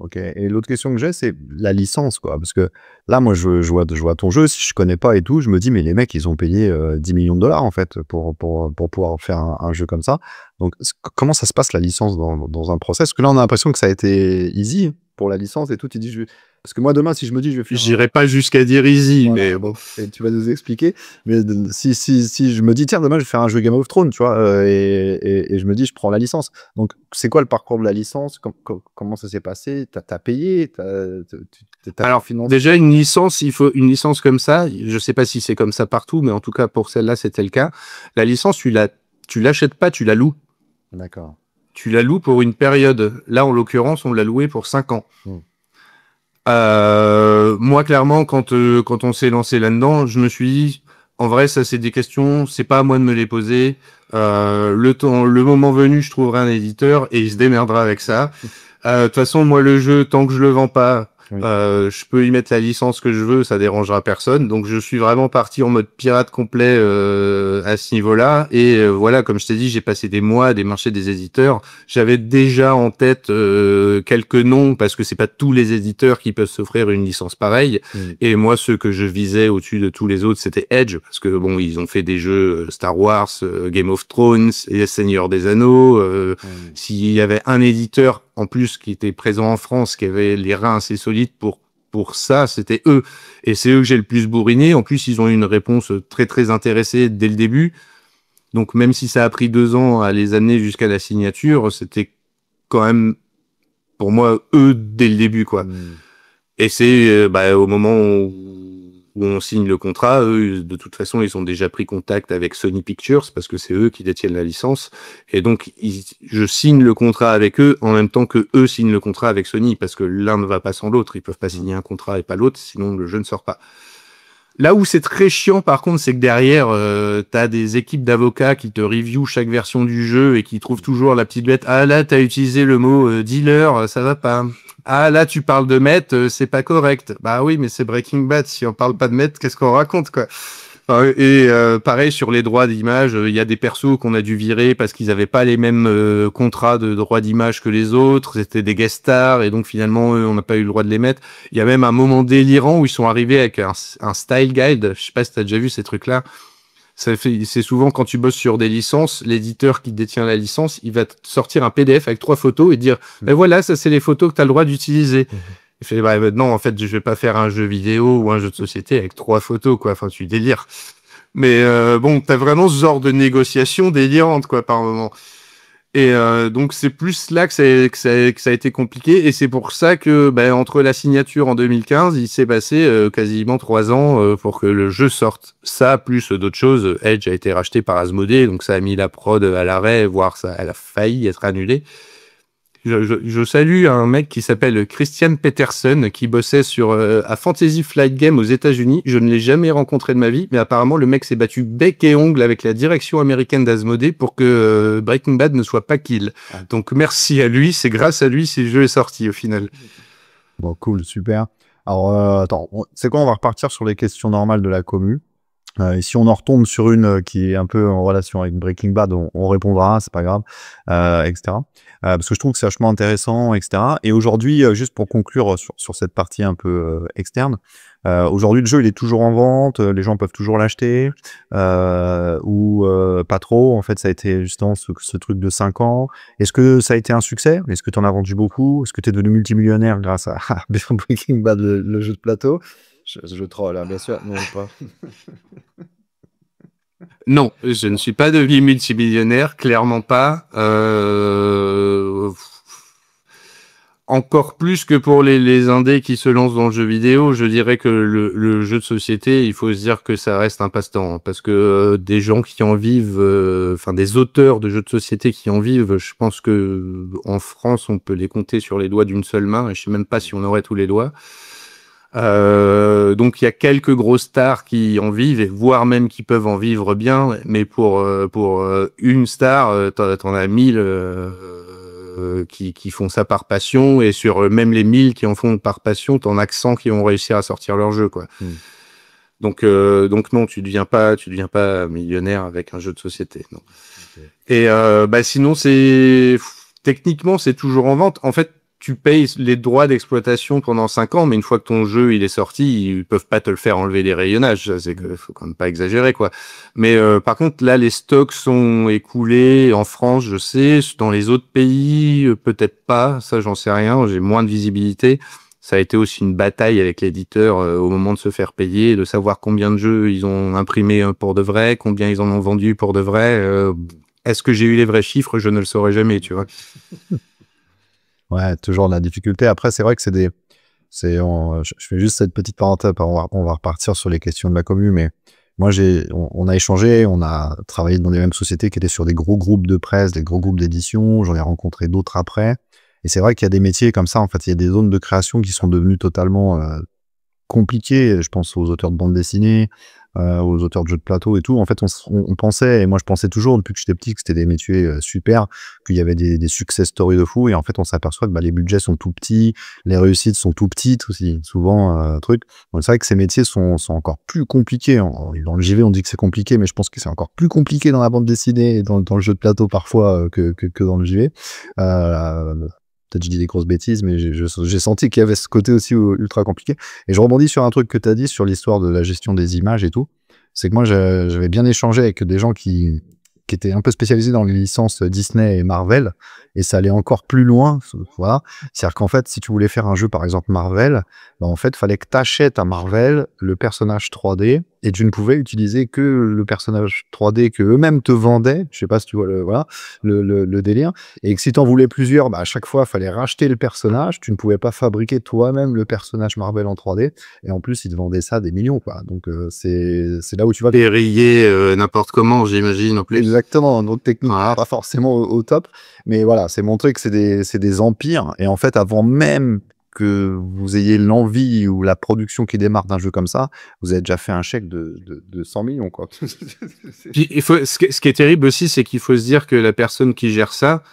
A: Ok. Et l'autre question que j'ai, c'est la licence, quoi. Parce que là, moi, je vois ton jeu, si je connais pas et tout, je me dis, mais les mecs, ils ont payé 10 millions de dollars, en fait, pour pouvoir faire un jeu comme ça. Donc, comment ça se passe, la licence, dans un process? Parce que là, on a l'impression que ça a été easy pour la licence et tout. Tu dis, parce que moi, demain, si je me dis, je vais faire
B: J'irai pas jusqu'à dire easy,
A: voilà,
B: mais bon.
A: et tu vas nous expliquer. Mais si je me dis, tiens, demain, je vais faire un jeu Game of Thrones, tu vois, et je me dis, je prends la licence. Donc, c'est quoi le parcours de la licence? Comment ça s'est passé? T'as payé?
B: Alors,
A: financé?
B: déjà, il faut une licence comme ça. Je sais pas si c'est comme ça partout, mais en tout cas, pour celle-là, c'était le cas. La licence, tu l'achètes pas, tu la loues.
A: D'accord.
B: Tu la loues pour une période. Là, en l'occurrence, on l'a loué pour 5 ans. Moi, clairement, quand on s'est lancé là-dedans, je me suis dit, en vrai, ça, c'est des questions, c'est pas à moi de me les poser. Le moment venu, je trouverai un éditeur et il se démerdera avec ça. De toute façon, moi, le jeu, tant que je le vends pas,
A: Oui.
B: je peux y mettre la licence que je veux, ça dérangera personne. Donc, je suis vraiment parti en mode pirate complet à ce niveau-là. Et voilà, comme je t'ai dit, j'ai passé des mois à démarcher des éditeurs. J'avais déjà en tête quelques noms parce que c'est pas tous les éditeurs qui peuvent s'offrir une licence pareille. Et moi, ceux que je visais au-dessus de tous les autres, c'était Edge parce que bon, ils ont fait des jeux Star Wars, Game of Thrones et Seigneur des Anneaux. S'il y avait un éditeur en plus qui était présent en France, qui avait les reins assez solides pour ça, c'était eux. Et c'est eux que j'ai le plus bourriné. En plus, ils ont eu une réponse très, très intéressée dès le début. Donc, même si ça a pris 2 ans à les amener jusqu'à la signature, c'était quand même, pour moi, eux dès le début, quoi. Et c'est au moment où on signe le contrat, eux, de toute façon, ils ont déjà pris contact avec Sony Pictures parce que c'est eux qui détiennent la licence. Et donc, je signe le contrat avec eux en même temps que eux signent le contrat avec Sony parce que l'un ne va pas sans l'autre. Ils peuvent pas signer un contrat et pas l'autre, sinon le jeu ne sort pas. Là où c'est très chiant, par contre, c'est que derrière, t'as des équipes d'avocats qui te review chaque version du jeu et qui trouvent toujours la petite bête. Ah là, t'as utilisé le mot dealer, ça va pas. Ah là, tu parles de maître, c'est pas correct. Bah oui, mais c'est Breaking Bad. Si on parle pas de maître, qu'est-ce qu'on raconte, quoi? Et pareil sur les droits d'image, il y a des persos qu'on a dû virer parce qu'ils avaient pas les mêmes contrats de droits d'image que les autres. C'était des guest stars et donc finalement on n'a pas eu le droit de les mettre. Il y a même un moment délirant où ils sont arrivés avec un style guide. Je sais pas si t'as déjà vu ces trucs-là. C'est souvent quand tu bosses sur des licences, l'éditeur qui détient la licence, il va te sortir un PDF avec 3 photos et dire ben voilà, ça c'est les photos que tu as le droit d'utiliser. Il fait bah non, en fait, je vais pas faire un jeu vidéo ou un jeu de société avec 3 photos, quoi. Enfin, tu délires. Mais bon, t'as vraiment ce genre de négociation délirante, quoi, par moment. Et donc c'est plus là que ça a été compliqué, et c'est pour ça que entre la signature en 2015, il s'est passé quasiment 3 ans pour que le jeu sorte. Ça, plus d'autres choses, Edge a été racheté par Asmodée, donc ça a mis la prod à l'arrêt, voire ça, elle a failli être annulée. Je salue un mec qui s'appelle Christian Peterson, qui bossait sur à Fantasy Flight Game aux États-Unis. Je ne l'ai jamais rencontré de ma vie, mais apparemment le mec s'est battu bec et ongle avec la direction américaine d'Asmodée pour que Breaking Bad ne soit pas kill. Donc merci à lui, c'est grâce à lui si le jeu est sorti au final.
A: Bon, cool, super. Alors, attends, c'est quoi, on va repartir sur les questions normales de la commu. Et si on en retombe sur une qui est un peu en relation avec Breaking Bad, on répondra, c'est pas grave, etc. Parce que je trouve que c'est vachement intéressant, etc. Et aujourd'hui, juste pour conclure sur cette partie un peu externe, aujourd'hui le jeu il est toujours en vente, les gens peuvent toujours l'acheter, ou pas trop. En fait, ça a été justement ce truc de 5 ans. Est-ce que ça a été un succès? Est-ce que tu en as vendu beaucoup? Est-ce que tu es devenu multimillionnaire grâce à Breaking Bad, le jeu de plateau? Je troll, hein, bien sûr. Non, pas.
B: Non, je ne suis pas devenu multimillionnaire, clairement pas. Encore plus que pour les indés qui se lancent dans le jeu vidéo, je dirais que le jeu de société, il faut se dire que ça reste un passe-temps, hein, parce que des gens qui en vivent, enfin des auteurs de jeux de société qui en vivent, je pense que en France, on peut les compter sur les doigts d'une seule main, et je sais même pas si on aurait tous les doigts. Donc il y a quelques grosses stars qui en vivent, et voire même qui peuvent en vivre bien, mais pour une star, t'en as 1000 qui font ça par passion, et sur même les 1000 qui en font par passion, t'en as que 100 qui vont réussir à sortir leur jeu, quoi. Donc non, tu deviens pas millionnaire avec un jeu de société, non. Et sinon techniquement c'est toujours en vente. En fait, tu payes les droits d'exploitation pendant 5 ans, mais une fois que ton jeu il est sorti, ils peuvent pas te le faire enlever des rayonnages. C'est que faut quand même pas exagérer, quoi. Mais par contre, là, les stocks sont écoulés en France, je sais. Dans les autres pays, peut-être pas. Ça, j'en sais rien. J'ai moins de visibilité. Ça a été aussi une bataille avec l'éditeur au moment de se faire payer, de savoir combien de jeux ils ont imprimé pour de vrai, combien ils en ont vendu pour de vrai. Est-ce que j'ai eu les vrais chiffres? Je ne le saurais jamais, tu vois.
A: Ouais, toujours la difficulté. Après, c'est vrai que je fais juste cette petite parenthèse, on va repartir sur les questions de la commu, mais moi, on a échangé, on a travaillé dans les mêmes sociétés qui étaient sur des gros groupes de presse, des gros groupes d'édition. J'en ai rencontré d'autres après. Et c'est vrai qu'il y a des métiers comme ça, en fait, il y a des zones de création qui sont devenues totalement compliquées. Je pense aux auteurs de bande dessinée, aux auteurs de jeux de plateau et tout. En fait, on pensait, et moi je pensais toujours depuis que j'étais petit, que c'était des métiers super, qu'il y avait des success stories de fou, et en fait on s'aperçoit que les budgets sont tout petits, les réussites sont tout petites aussi, souvent truc. Donc c'est vrai que ces métiers sont encore plus compliqués. Dans le JV on dit que c'est compliqué, mais je pense que c'est encore plus compliqué dans la bande dessinée et dans le jeu de plateau parfois que dans le JV. Peut-être je dis des grosses bêtises, mais j'ai senti qu'il y avait ce côté aussi ultra compliqué. Et je rebondis sur un truc que tu as dit sur l'histoire de la gestion des images et tout. C'est que moi, j'avais bien échangé avec des gens qui étaient un peu spécialisés dans les licences Disney et Marvel, et ça allait encore plus loin. Voilà. C'est-à-dire qu'en fait, si tu voulais faire un jeu, par exemple Marvel, en fait, fallait que tu achètes à Marvel le personnage 3D, et tu ne pouvais utiliser que le personnage 3D que eux-mêmes te vendaient. Je sais pas si tu vois le délire. Et que si tu en voulais plusieurs, à chaque fois, il fallait racheter le personnage. Tu ne pouvais pas fabriquer toi-même le personnage Marvel en 3D. Et en plus, ils te vendaient ça des millions, quoi. Donc, c'est là où tu vas...
B: Périller n'importe comment, j'imagine, en plus.
A: Exactement. Notre technique, pas forcément au top. Mais voilà, c'est montré que c'est des empires. Et en fait, avant même que vous ayez l'envie ou la production qui démarre d'un jeu comme ça, vous avez déjà fait un chèque de 100 millions, quoi.
B: Puis, ce qui est terrible aussi, c'est qu'il faut se dire que la personne qui gère ça,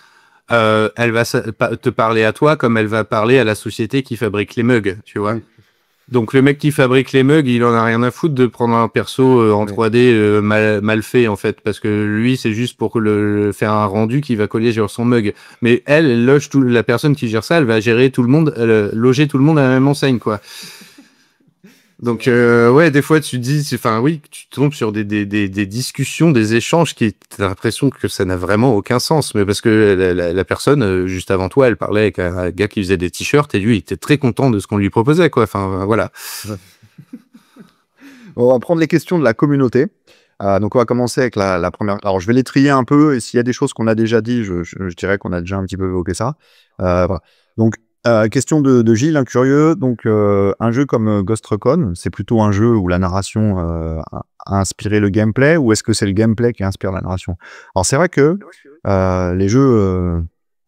B: elle va te parler à toi comme elle va parler à la société qui fabrique les mugs, tu vois. Donc le mec qui fabrique les mugs, il en a rien à foutre de prendre un perso en 3D mal fait, en fait, parce que lui c'est juste pour faire un rendu qui va coller sur son mug. Mais elle loge la personne qui gère ça, elle va gérer tout le monde, loger tout le monde à la même enseigne, quoi. Donc ouais, des fois tu dis, enfin oui, tu tombes sur des discussions, des échanges qui t'as l'impression que ça n'a vraiment aucun sens, mais parce que la personne juste avant toi, elle parlait avec un gars qui faisait des t-shirts, et lui il était très content de ce qu'on lui proposait, quoi. Enfin voilà.
A: On va prendre les questions de la communauté. Donc on va commencer avec la première. Alors je vais les trier un peu, et s'il y a des choses qu'on a déjà dit, je dirais qu'on a déjà un petit peu évoqué ça. Voilà. Donc question de Gilles, un curieux. Donc un jeu comme Ghost Recon, c'est plutôt un jeu où la narration a inspiré le gameplay, ou est-ce que c'est le gameplay qui inspire la narration? Alors c'est vrai que les jeux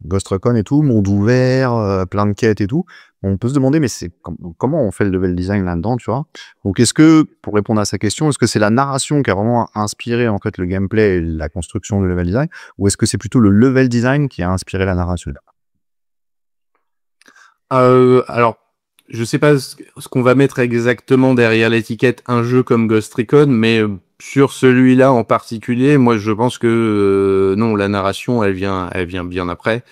A: Ghost Recon et tout, monde ouvert, plein de quêtes et tout, on peut se demander, mais comment on fait le level design là-dedans, tu vois? Donc est-ce que, pour répondre à sa question, est-ce que c'est la narration qui a vraiment inspiré en fait le gameplay et la construction du level design, ou est-ce que c'est plutôt le level design qui a inspiré la narration?
B: Alors, je sais pas ce qu'on va mettre exactement derrière l'étiquette un jeu comme Ghost Recon, mais sur celui-là en particulier, moi je pense que non, la narration elle vient bien après.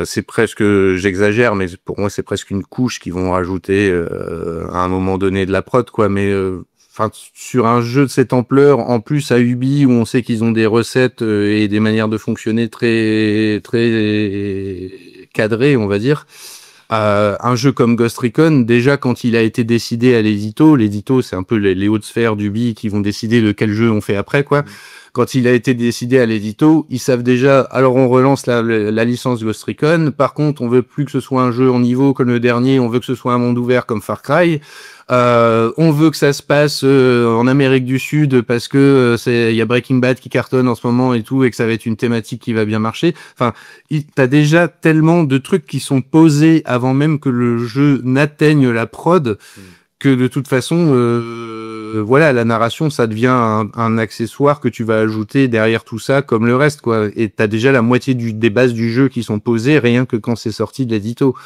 B: C'est presque, j'exagère, mais pour moi c'est presque une couche qu'ils vont rajouter à un moment donné de la prod, quoi. Mais enfin, sur un jeu de cette ampleur, en plus à Ubi, où on sait qu'ils ont des recettes et des manières de fonctionner très cadrées, on va dire. Un jeu comme Ghost Recon, déjà quand il a été décidé à l'édito c'est un peu les hautes sphères d'Ubi qui vont décider de quel jeu on fait après, quoi. quand il a été décidé à l'édito, ils savent déjà, alors on relance la licence Ghost Recon, par contre on veut plus que ce soit un jeu en niveau comme le dernier, on veut que ce soit un monde ouvert comme Far Cry, on veut que ça se passe en Amérique du Sud parce que il y a Breaking Bad qui cartonne en ce moment et tout, et que ça va être une thématique qui va bien marcher. Enfin, t'as déjà tellement de trucs qui sont posés avant même que le jeu n'atteigne la prod, que de toute façon, voilà, la narration, ça devient un accessoire que tu vas ajouter derrière tout ça, comme le reste, quoi. Et t'as déjà la moitié des bases du jeu qui sont posées, rien que quand c'est sorti de l'édito.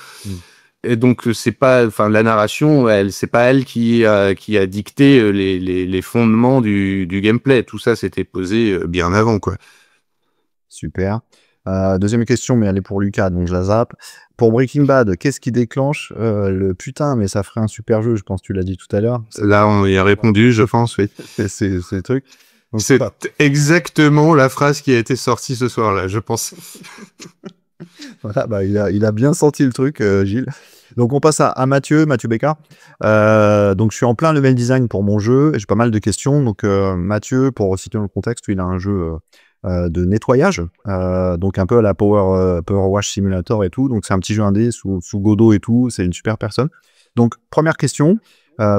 B: Et donc c'est pas, enfin la narration, c'est pas elle qui a dicté les fondements du gameplay. Tout ça c'était posé bien avant, quoi.
A: Super. Deuxième question, mais elle est pour Lucas, donc je la zappe. Pour Breaking Bad, qu'est-ce qui déclenche le putain, mais ça ferait un super jeu, je pense que tu l'as dit tout à l'heure.
B: Là, on y a répondu, je pense, oui.
A: C'est le truc.
B: C'est exactement la phrase qui a été sortie ce soir-là, je pense.
A: Voilà, bah, il a bien senti le truc, Gilles. Donc on passe à Mathieu Bécard. Donc je suis en plein level design pour mon jeu et j'ai pas mal de questions. Donc Mathieu, pour resituer le contexte, il a un jeu de nettoyage, donc un peu à la Power Wash Simulator et tout. Donc c'est un petit jeu indé sous Godot et tout. C'est une super personne. Donc première question,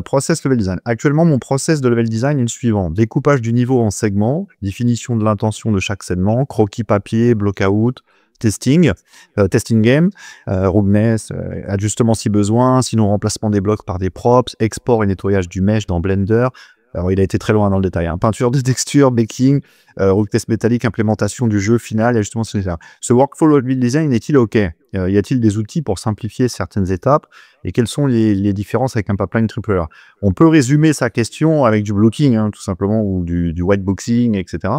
A: process level design. Actuellement, mon process de level design est le suivant: découpage du niveau en segments, définition de l'intention de chaque segment, croquis papier, block-out, testing game, roughness, ajustement si besoin, sinon remplacement des blocs par des props, export et nettoyage du mesh dans Blender. Alors il a été très loin dans le détail, hein. Peinture de texture, baking, roughness métallique, implémentation du jeu final, et justement ce workflow level design est-il OK? Y a-t-il des outils pour simplifier certaines étapes, et quelles sont les différences avec un pipeline AAA? On peut résumer sa question avec du blocking, hein, tout simplement, ou du whiteboxing, etc.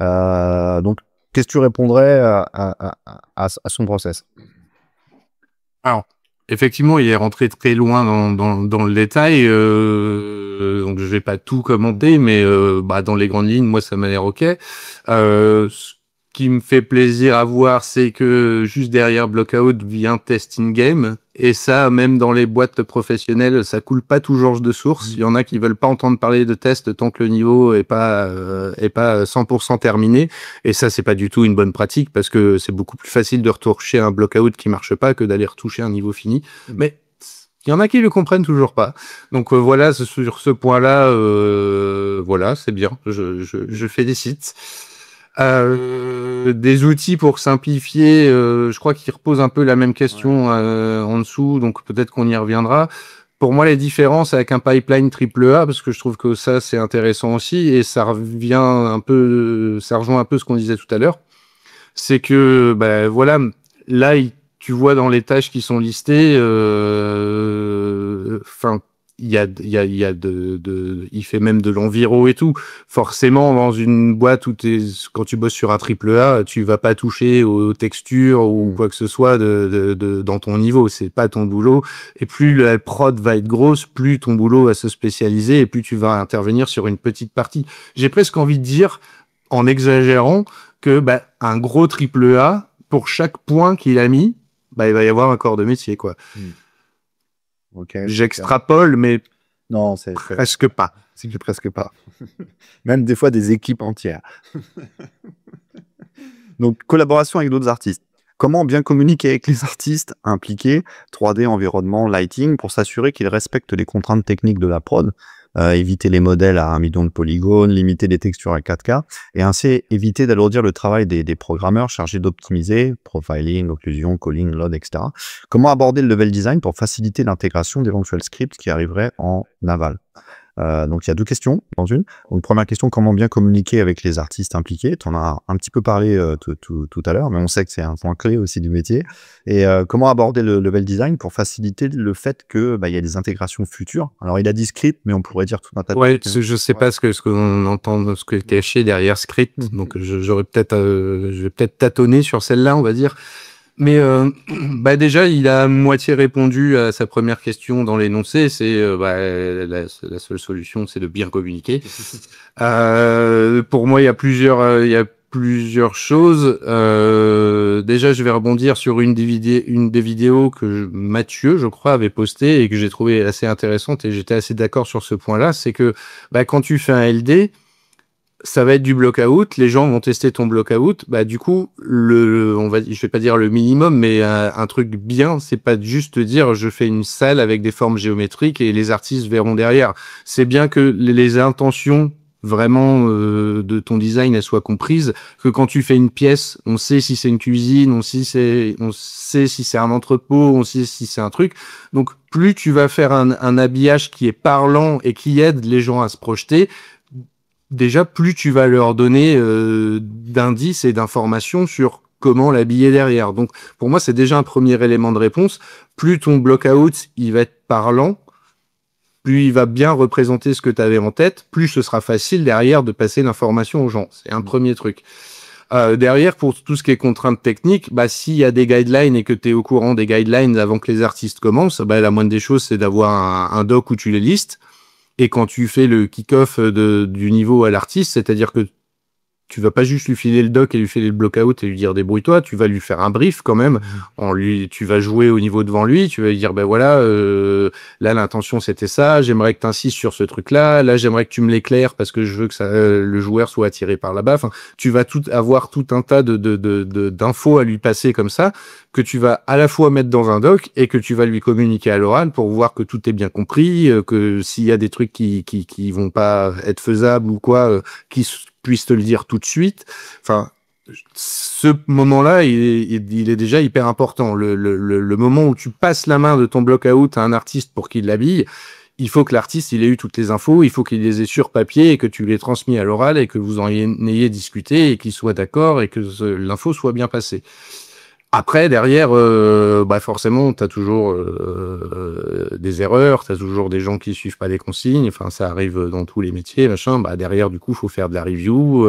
A: Donc qu'est-ce que tu répondrais à son process?
B: Alors, effectivement, il est rentré très loin dans le détail, donc je vais pas tout commenter, mais dans les grandes lignes, moi, ça m'a l'air OK. Ce qui me fait plaisir à voir, c'est que juste derrière Blockout vient Testing Game, et ça, même dans les boîtes professionnelles, ça coule pas toujours de source. Il y en a qui veulent pas entendre parler de test tant que le niveau est pas 100% terminé, et ça, c'est pas du tout une bonne pratique, parce que c'est beaucoup plus facile de retoucher un Blockout qui marche pas que d'aller retoucher un niveau fini. Mais il y en a qui le comprennent toujours pas. Donc voilà, sur ce point-là, voilà, c'est bien. Je félicite. Des outils pour simplifier, je crois qu'il repose un peu la même question en dessous, donc peut-être qu'on y reviendra. Pour moi, les différences avec un pipeline AAA, parce que je trouve que ça c'est intéressant aussi, et ça rejoint un peu ce qu'on disait tout à l'heure, c'est que voilà, là tu vois dans les tâches qui sont listées, enfin il fait même de l'enviro et tout. Forcément, dans une boîte où quand tu bosses sur un AAA, tu vas pas toucher aux textures ou quoi que ce soit dans ton niveau. C'est pas ton boulot. Et plus la prod va être grosse, plus ton boulot va se spécialiser et plus tu vas intervenir sur une petite partie. J'ai presque envie de dire, en exagérant, que un gros AAA, pour chaque point qu'il a mis, il va y avoir un corps de métier, quoi.
A: Okay,
B: j'extrapole, mais
A: non, c'est
B: presque pas.
A: C'est presque pas. Même des fois des équipes entières. Donc, collaboration avec d'autres artistes. Comment bien communiquer avec les artistes impliqués, 3D, environnement, lighting, pour s'assurer qu'ils respectent les contraintes techniques de la prod, éviter les modèles à 1 million de polygones, limiter les textures à 4K, et ainsi éviter d'alourdir le travail des programmeurs chargés d'optimiser, profiling, occlusion, calling, load, etc. Comment aborder le level design pour faciliter l'intégration d'éventuels scripts qui arriveraient en aval? Donc il y a deux questions dans une. Donc première question, comment bien communiquer avec les artistes impliqués? Tu en as un petit peu parlé tout à l'heure, mais on sait que c'est un point clé aussi du métier. Et comment aborder le level design pour faciliter le fait que il y a des intégrations futures? Alors il a dit script, mais on pourrait dire tout un tas de
B: trucs. Ouais, je sais pas ce qu'on entend, ce que est caché derrière script. Donc je vais peut-être tâtonner sur celle-là, on va dire. Mais déjà, il a moitié répondu à sa première question dans l'énoncé. C'est la seule solution, c'est de bien communiquer. Pour moi, il y a plusieurs choses. Déjà, je vais rebondir sur une des vidéos que Mathieu, je crois, avait postée et que j'ai trouvé assez intéressante, et j'étais assez d'accord sur ce point-là. C'est que quand tu fais un LD, ça va être du block-out. Les gens vont tester ton block-out. Bah, du coup, je vais pas dire le minimum, mais un truc bien, c'est pas juste dire je fais une salle avec des formes géométriques et les artistes verront derrière. C'est bien que les intentions vraiment de ton design elles soient comprises, que quand tu fais une pièce, on sait si c'est une cuisine, on sait si c'est un entrepôt, on sait si c'est un truc. Donc, plus tu vas faire un habillage qui est parlant et qui aide les gens à se projeter, déjà, plus tu vas leur donner d'indices et d'informations sur comment l'habiller derrière. Donc, pour moi, c'est déjà un premier élément de réponse. Plus ton block-out, il va être parlant, plus il va bien représenter ce que tu avais en tête, plus ce sera facile derrière de passer l'information aux gens. C'est un premier truc. Derrière, pour tout ce qui est contraintes techniques, bah, s'il y a des guidelines et que tu es au courant des guidelines avant que les artistes commencent, bah, la moindre des choses, c'est d'avoir un doc où tu les listes. Et quand tu fais le kick-off du niveau à l'artiste, c'est-à-dire que tu vas pas juste lui filer le doc et lui filer le block-out et lui dire débrouille-toi, tu vas lui faire un brief quand même. Tu vas jouer au niveau devant lui, tu vas lui dire ben voilà, là l'intention c'était ça, j'aimerais que tu insistes sur ce truc-là, là j'aimerais que tu me l'éclaires parce que je veux que le joueur soit attiré par là-bas. Enfin, tu vas avoir tout un tas d'infos à lui passer comme ça que tu vas à la fois mettre dans un doc et que tu vas lui communiquer à l'oral pour voir que tout est bien compris, que s'il y a des trucs qui vont pas être faisables ou quoi, qui puisse te le dire tout de suite. Enfin, ce moment-là, il est déjà hyper important. Le moment où tu passes la main de ton block-out à un artiste pour qu'il l'habille, il faut que l'artiste il ait eu toutes les infos, il faut qu'il les ait sur papier et que tu les transmis à l'oral et que vous en ayez discuté et qu'il soit d'accord et que l'info soit bien passée. Après, derrière, bah forcément, tu as toujours des erreurs, tu as toujours des gens qui suivent pas les consignes. Enfin, ça arrive dans tous les métiers, machin. Bah derrière, du coup, faut faire de la review.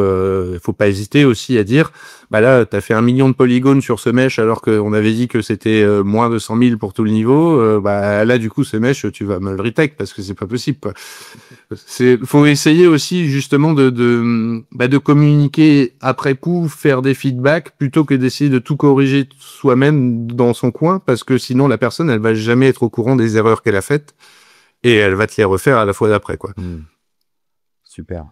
B: Faut pas hésiter aussi à dire, bah là, tu as fait 1 million de polygones sur ce mesh alors qu'on avait dit que c'était moins de 100 000 pour tout le niveau. Bah là, du coup, ce mesh, tu vas me le retake parce que c'est pas possible, quoi. Faut essayer aussi justement de communiquer après coup, faire des feedbacks plutôt que d'essayer de tout corriger soi-même dans son coin, parce que sinon la personne elle va jamais être au courant des erreurs qu'elle a faites et elle va te les refaire à la fois d'après, quoi.
A: Super.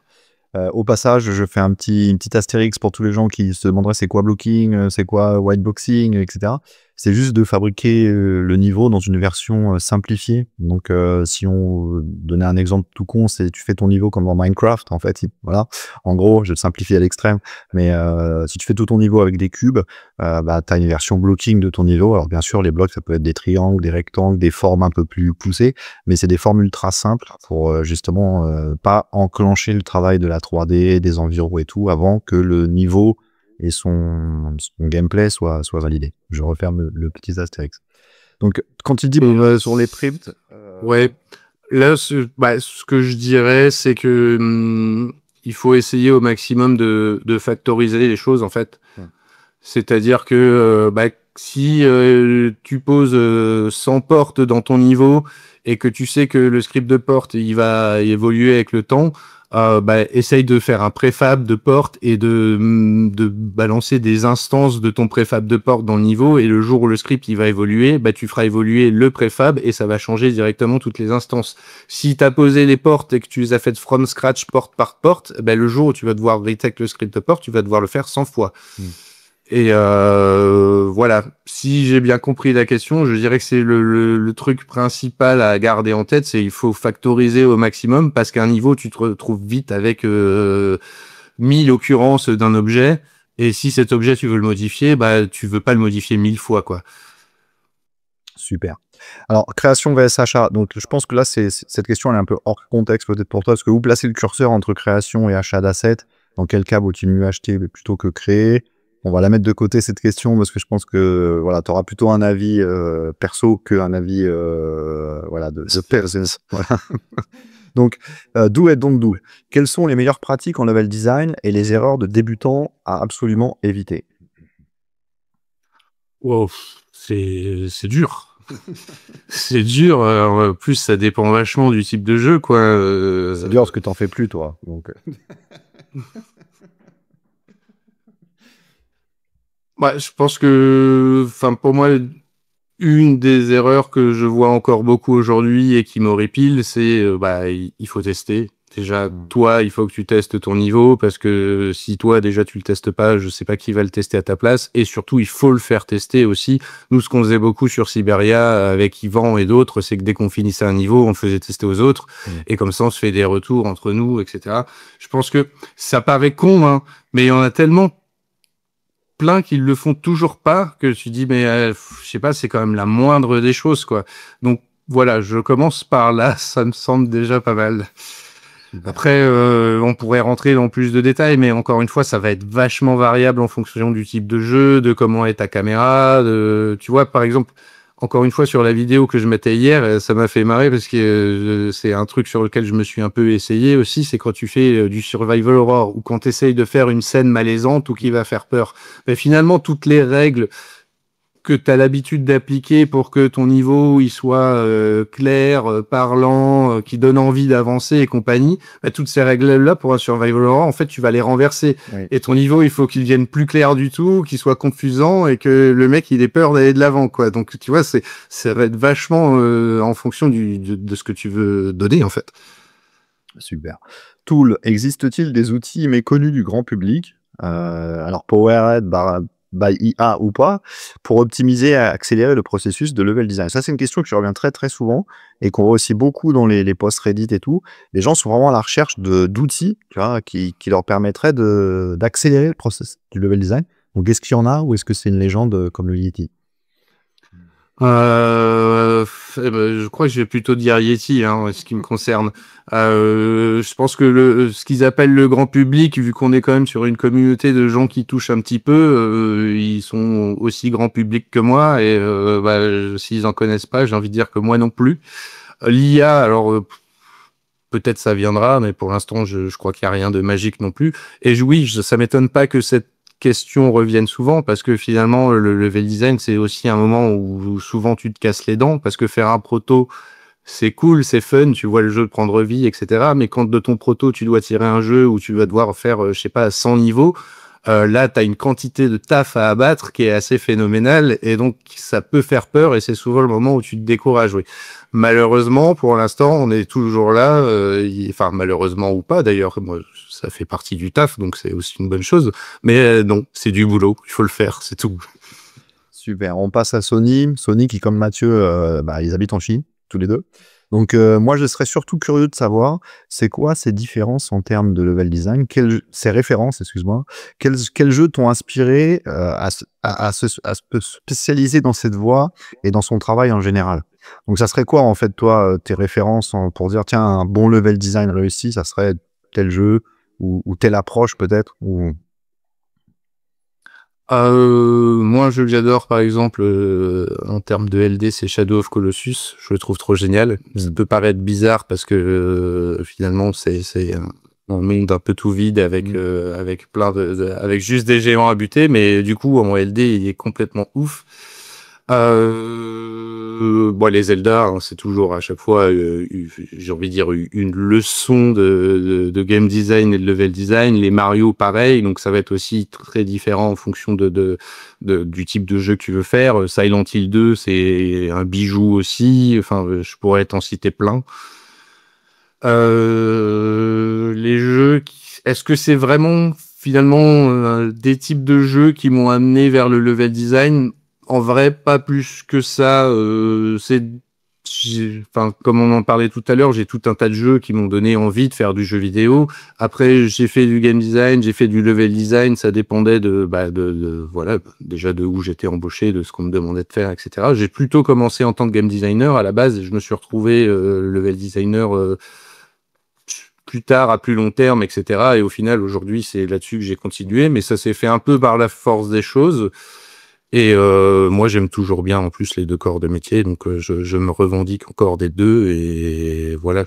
A: Au passage, je fais une petite astérix pour tous les gens qui se demanderaient c'est quoi blocking, c'est quoi whiteboxing, etc. C'est juste de fabriquer le niveau dans une version simplifiée. Donc, si on donnait un exemple tout con, c'est tu fais ton niveau comme dans Minecraft, en fait. Voilà. En gros, je le simplifie à l'extrême. Mais si tu fais tout ton niveau avec des cubes, bah, tu as une version blocking de ton niveau. Alors, bien sûr, les blocs, ça peut être des triangles, des rectangles, des formes un peu plus poussées, mais c'est des formes ultra simples pour justement pas enclencher le travail de la 3D, des environs et tout, avant que le niveau et son gameplay soit validé. Je referme le petit astérix. Donc, quand il dit sur les scripts...
B: Ouais. Là, ce que je dirais, c'est que il faut essayer au maximum de factoriser les choses, en fait. C'est-à-dire que si tu poses 100 portes dans ton niveau et que tu sais que le script de porte il va évoluer avec le temps, essaye de faire un préfab de porte et de balancer des instances de ton préfab de porte dans le niveau, et le jour où le script il va évoluer, tu feras évoluer le préfab et ça va changer directement toutes les instances. Si tu as posé les portes et que tu les as faites from scratch porte par porte, le jour où tu vas devoir retake le script de porte, tu vas devoir le faire 100 fois. Et voilà, si j'ai bien compris la question, je dirais que c'est le truc principal à garder en tête, c'est il faut factoriser au maximum, parce qu'un niveau, tu te retrouves vite avec 1000 occurrences d'un objet, et si cet objet, tu veux le modifier, tu veux pas le modifier 1000 fois, quoi.
A: Super. Alors, création vs achat. Donc, je pense que là, cette question, elle est un peu hors contexte peut-être pour toi, parce que vous placez le curseur entre création et achat d'assets. Dans quel cas vaut-il mieux acheter plutôt que créer? On va la mettre de côté, cette question, parce que je pense que voilà, tu auras plutôt un avis perso qu'un avis voilà, de personne. Voilà. Donc, do et don't do. Quelles sont les meilleures pratiques en level design et les erreurs de débutants à absolument éviter?
B: Wow, c'est dur. C'est dur. En plus, ça dépend vachement du type de jeu, quoi.
A: C'est dur parce que t'en fais plus, toi. Donc...
B: je pense que, pour moi, une des erreurs que je vois encore beaucoup aujourd'hui et qui m'horripile, c'est il faut tester. Déjà, toi, il faut que tu testes ton niveau parce que si toi déjà tu le testes pas, je sais pas qui va le tester à ta place. Et surtout, il faut le faire tester aussi. Nous, ce qu'on faisait beaucoup sur Siberia avec Yvan et d'autres, c'est que dès qu'on finissait un niveau, on le faisait tester aux autres. Et comme ça, on se fait des retours entre nous, etc. Je pense que ça paraît con, hein, mais il y en a tellement plein qui le font toujours pas que tu dis mais je sais pas, c'est quand même la moindre des choses, quoi. Donc voilà, je commence par là, ça me semble déjà pas mal. Après, on pourrait rentrer dans plus de détails, mais encore une fois, ça va être vachement variable en fonction du type de jeu, de comment est ta caméra, tu vois, par exemple, encore une fois, sur la vidéo que je mettais hier, ça m'a fait marrer parce que c'est un truc sur lequel je me suis un peu essayé aussi, c'est quand tu fais du survival horror ou quand tu essayes de faire une scène malaisante ou qui va faire peur. Mais finalement, toutes les règles que tu as l'habitude d'appliquer pour que ton niveau il soit clair, parlant, qui donne envie d'avancer et compagnie, toutes ces règles-là pour un survival horror, en fait, tu vas les renverser. Oui. Et ton niveau, il faut qu'il devienne plus clair du tout, qu'il soit confusant et que le mec, il ait peur d'aller de l'avant, quoi. Donc, tu vois, ça va être vachement en fonction de ce que tu veux donner, en fait.
A: Super. Tool, existe-t-il des outils méconnus du grand public, alors Powerhead, by IA ou pas, pour optimiser et accélérer le processus de level design? Ça, c'est une question qui revient très, très souvent et qu'on voit aussi beaucoup dans les posts Reddit et tout. Les gens sont vraiment à la recherche d'outils, tu vois, qui leur permettraient d'accélérer le processus du level design. Donc, est-ce qu'il y en a ou est-ce que c'est une légende comme le Yeti?
B: Je crois que je vais plutôt dire Yeti, hein, ce qui me concerne. Je pense que ce qu'ils appellent le grand public, vu qu'on est quand même sur une communauté de gens qui touchent un petit peu, ils sont aussi grand public que moi et s'ils en connaissent pas, j'ai envie de dire que moi non plus. L'IA, alors peut-être ça viendra, mais pour l'instant, je crois qu'il y a rien de magique non plus. Et oui, ça m'étonne pas que cette question reviennent souvent parce que finalement le level design c'est aussi un moment où souvent tu te casses les dents parce que faire un proto c'est cool, c'est fun, tu vois le jeu prendre vie, etc. Mais quand de ton proto tu dois tirer un jeu où tu vas devoir faire je sais pas 100 niveaux, là tu as une quantité de taf à abattre qui est assez phénoménale et donc ça peut faire peur et c'est souvent le moment où tu te décourages. Oui. Malheureusement, pour l'instant, on est toujours là. Enfin, malheureusement ou pas, d'ailleurs, moi, ça fait partie du taf, donc c'est aussi une bonne chose. Mais non, c'est du boulot, il faut le faire, c'est tout.
A: Super. On passe à Sony. Sony qui, comme Mathieu, ils habitent en Chine, tous les deux. Donc, moi, je serais surtout curieux de savoir, c'est quoi ces différences en termes de level design, ces références, excuse-moi, quels jeux t'ont inspiré à se spécialiser dans cette voie et dans son travail en général? Donc, ça serait quoi, en fait, toi, tes références pour dire, tiens, un bon level design réussi, ça serait tel jeu ou telle approche, peut-être ou...
B: Moi, un jeu que j'adore, par exemple, en termes de LD, c'est Shadow of Colossus. Je le trouve trop génial. Ça peut paraître bizarre parce que finalement, c'est un monde un peu tout vide avec plein avec juste des géants à buter, mais du coup, en LD, il est complètement ouf. Les Zelda, hein, c'est toujours à chaque fois, j'ai envie de dire, une leçon de game design et de level design. Les Mario, pareil, donc ça va être aussi très différent en fonction du type de jeu que tu veux faire. Silent Hill 2, c'est un bijou aussi. Enfin, je pourrais t'en citer plein. Les jeux, est-ce que c'est vraiment finalement des types de jeux qui m'ont amené vers le level design? En vrai, pas plus que ça. Comme on en parlait tout à l'heure, j'ai tout un tas de jeux qui m'ont donné envie de faire du jeu vidéo. Après, j'ai fait du game design, j'ai fait du level design. Ça dépendait voilà, déjà de où j'étais embauché, de ce qu'on me demandait de faire, etc. J'ai plutôt commencé en tant que game designer. À la base, je me suis retrouvé level designer plus tard, à plus long terme, etc. Et au final, aujourd'hui, c'est là-dessus que j'ai continué. Mais ça s'est fait un peu par la force des choses. Et moi, j'aime toujours bien en plus les deux corps de métier, donc je me revendique encore des deux. Et voilà,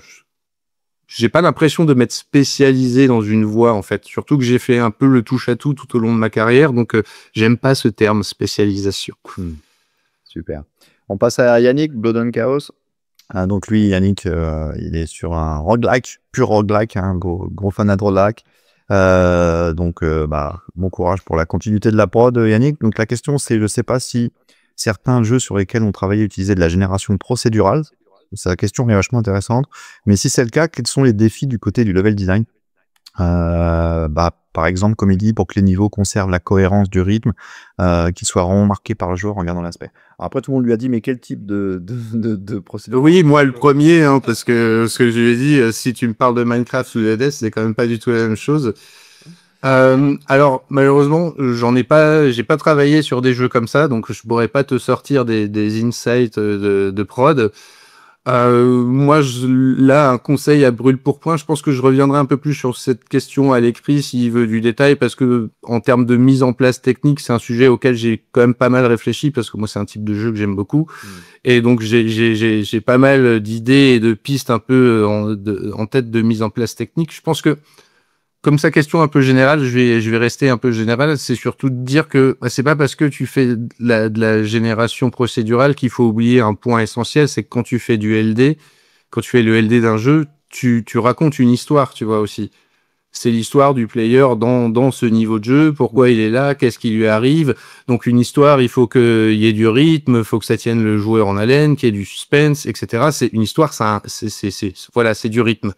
B: j'ai pas l'impression de m'être spécialisé dans une voie en fait. Surtout que j'ai fait un peu le touche-à-tout tout au long de ma carrière, donc j'aime pas ce terme spécialisation.
A: Super. On passe à Yannick, Blood and Chaos. Donc lui, Yannick, il est sur un roguelike, pur roguelike, hein, gros fan de roguelike. Bon courage pour la continuité de la prod, Yannick. Donc la question c'est, je sais pas si certains jeux sur lesquels on travaillait utilisaient de la génération procédurale. Sa question est vachement intéressante. Mais si c'est le cas, quels sont les défis du côté du level design? Par exemple, comme il dit, pour que les niveaux conservent la cohérence du rythme, qu'ils soient vraiment marqués par le joueur en regardant l'aspect. Après, tout le monde lui a dit, mais quel type de procédure?
B: Oui, moi le premier, hein, parce que ce que je lui ai dit, si tu me parles de Minecraft ou d'Hades, c'est quand même pas du tout la même chose. Alors malheureusement, j'ai pas travaillé sur des jeux comme ça, donc je pourrais pas te sortir des insights de prod. Moi, là, un conseil à brûle-pourpoint, je pense que je reviendrai un peu plus sur cette question à l'écrit s'il veut du détail, parce que en termes de mise en place technique, c'est un sujet auquel j'ai quand même pas mal réfléchi, parce que moi, c'est un type de jeu que j'aime beaucoup. Et donc, j'ai pas mal d'idées et de pistes un peu en tête de mise en place technique. Je pense que comme sa question un peu générale, je vais rester un peu général. C'est surtout de dire que c'est pas parce que tu fais de la génération procédurale qu'il faut oublier un point essentiel, c'est que quand tu fais du LD, quand tu fais le LD d'un jeu, tu racontes une histoire, tu vois aussi. C'est l'histoire du player dans ce niveau de jeu, pourquoi il est là, qu'est-ce qui lui arrive. Donc une histoire, il faut qu'il y ait du rythme, il faut que ça tienne le joueur en haleine, qu'il y ait du suspense, etc. C'est une histoire, voilà, c'est du rythme.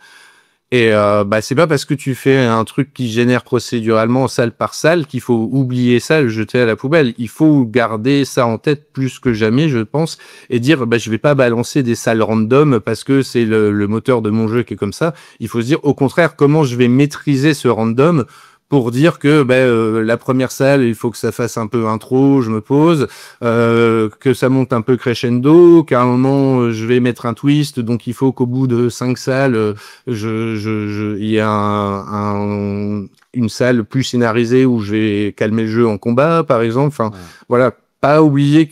B: Et c'est pas parce que tu fais un truc qui génère procéduralement salle par salle qu'il faut oublier ça, le jeter à la poubelle. Il faut garder ça en tête plus que jamais, je pense, et dire je vais pas balancer des salles random parce que c'est le moteur de mon jeu qui est comme ça. Il faut se dire au contraire comment je vais maîtriser ce random pour dire que la première salle, il faut que ça fasse un peu intro, je me pose, que ça monte un peu crescendo, qu'à un moment je vais mettre un twist, donc il faut qu'au bout de 5 salles, il y a une salle plus scénarisée où je vais calmer le jeu en combat, par exemple. Enfin, voilà, pas oublier,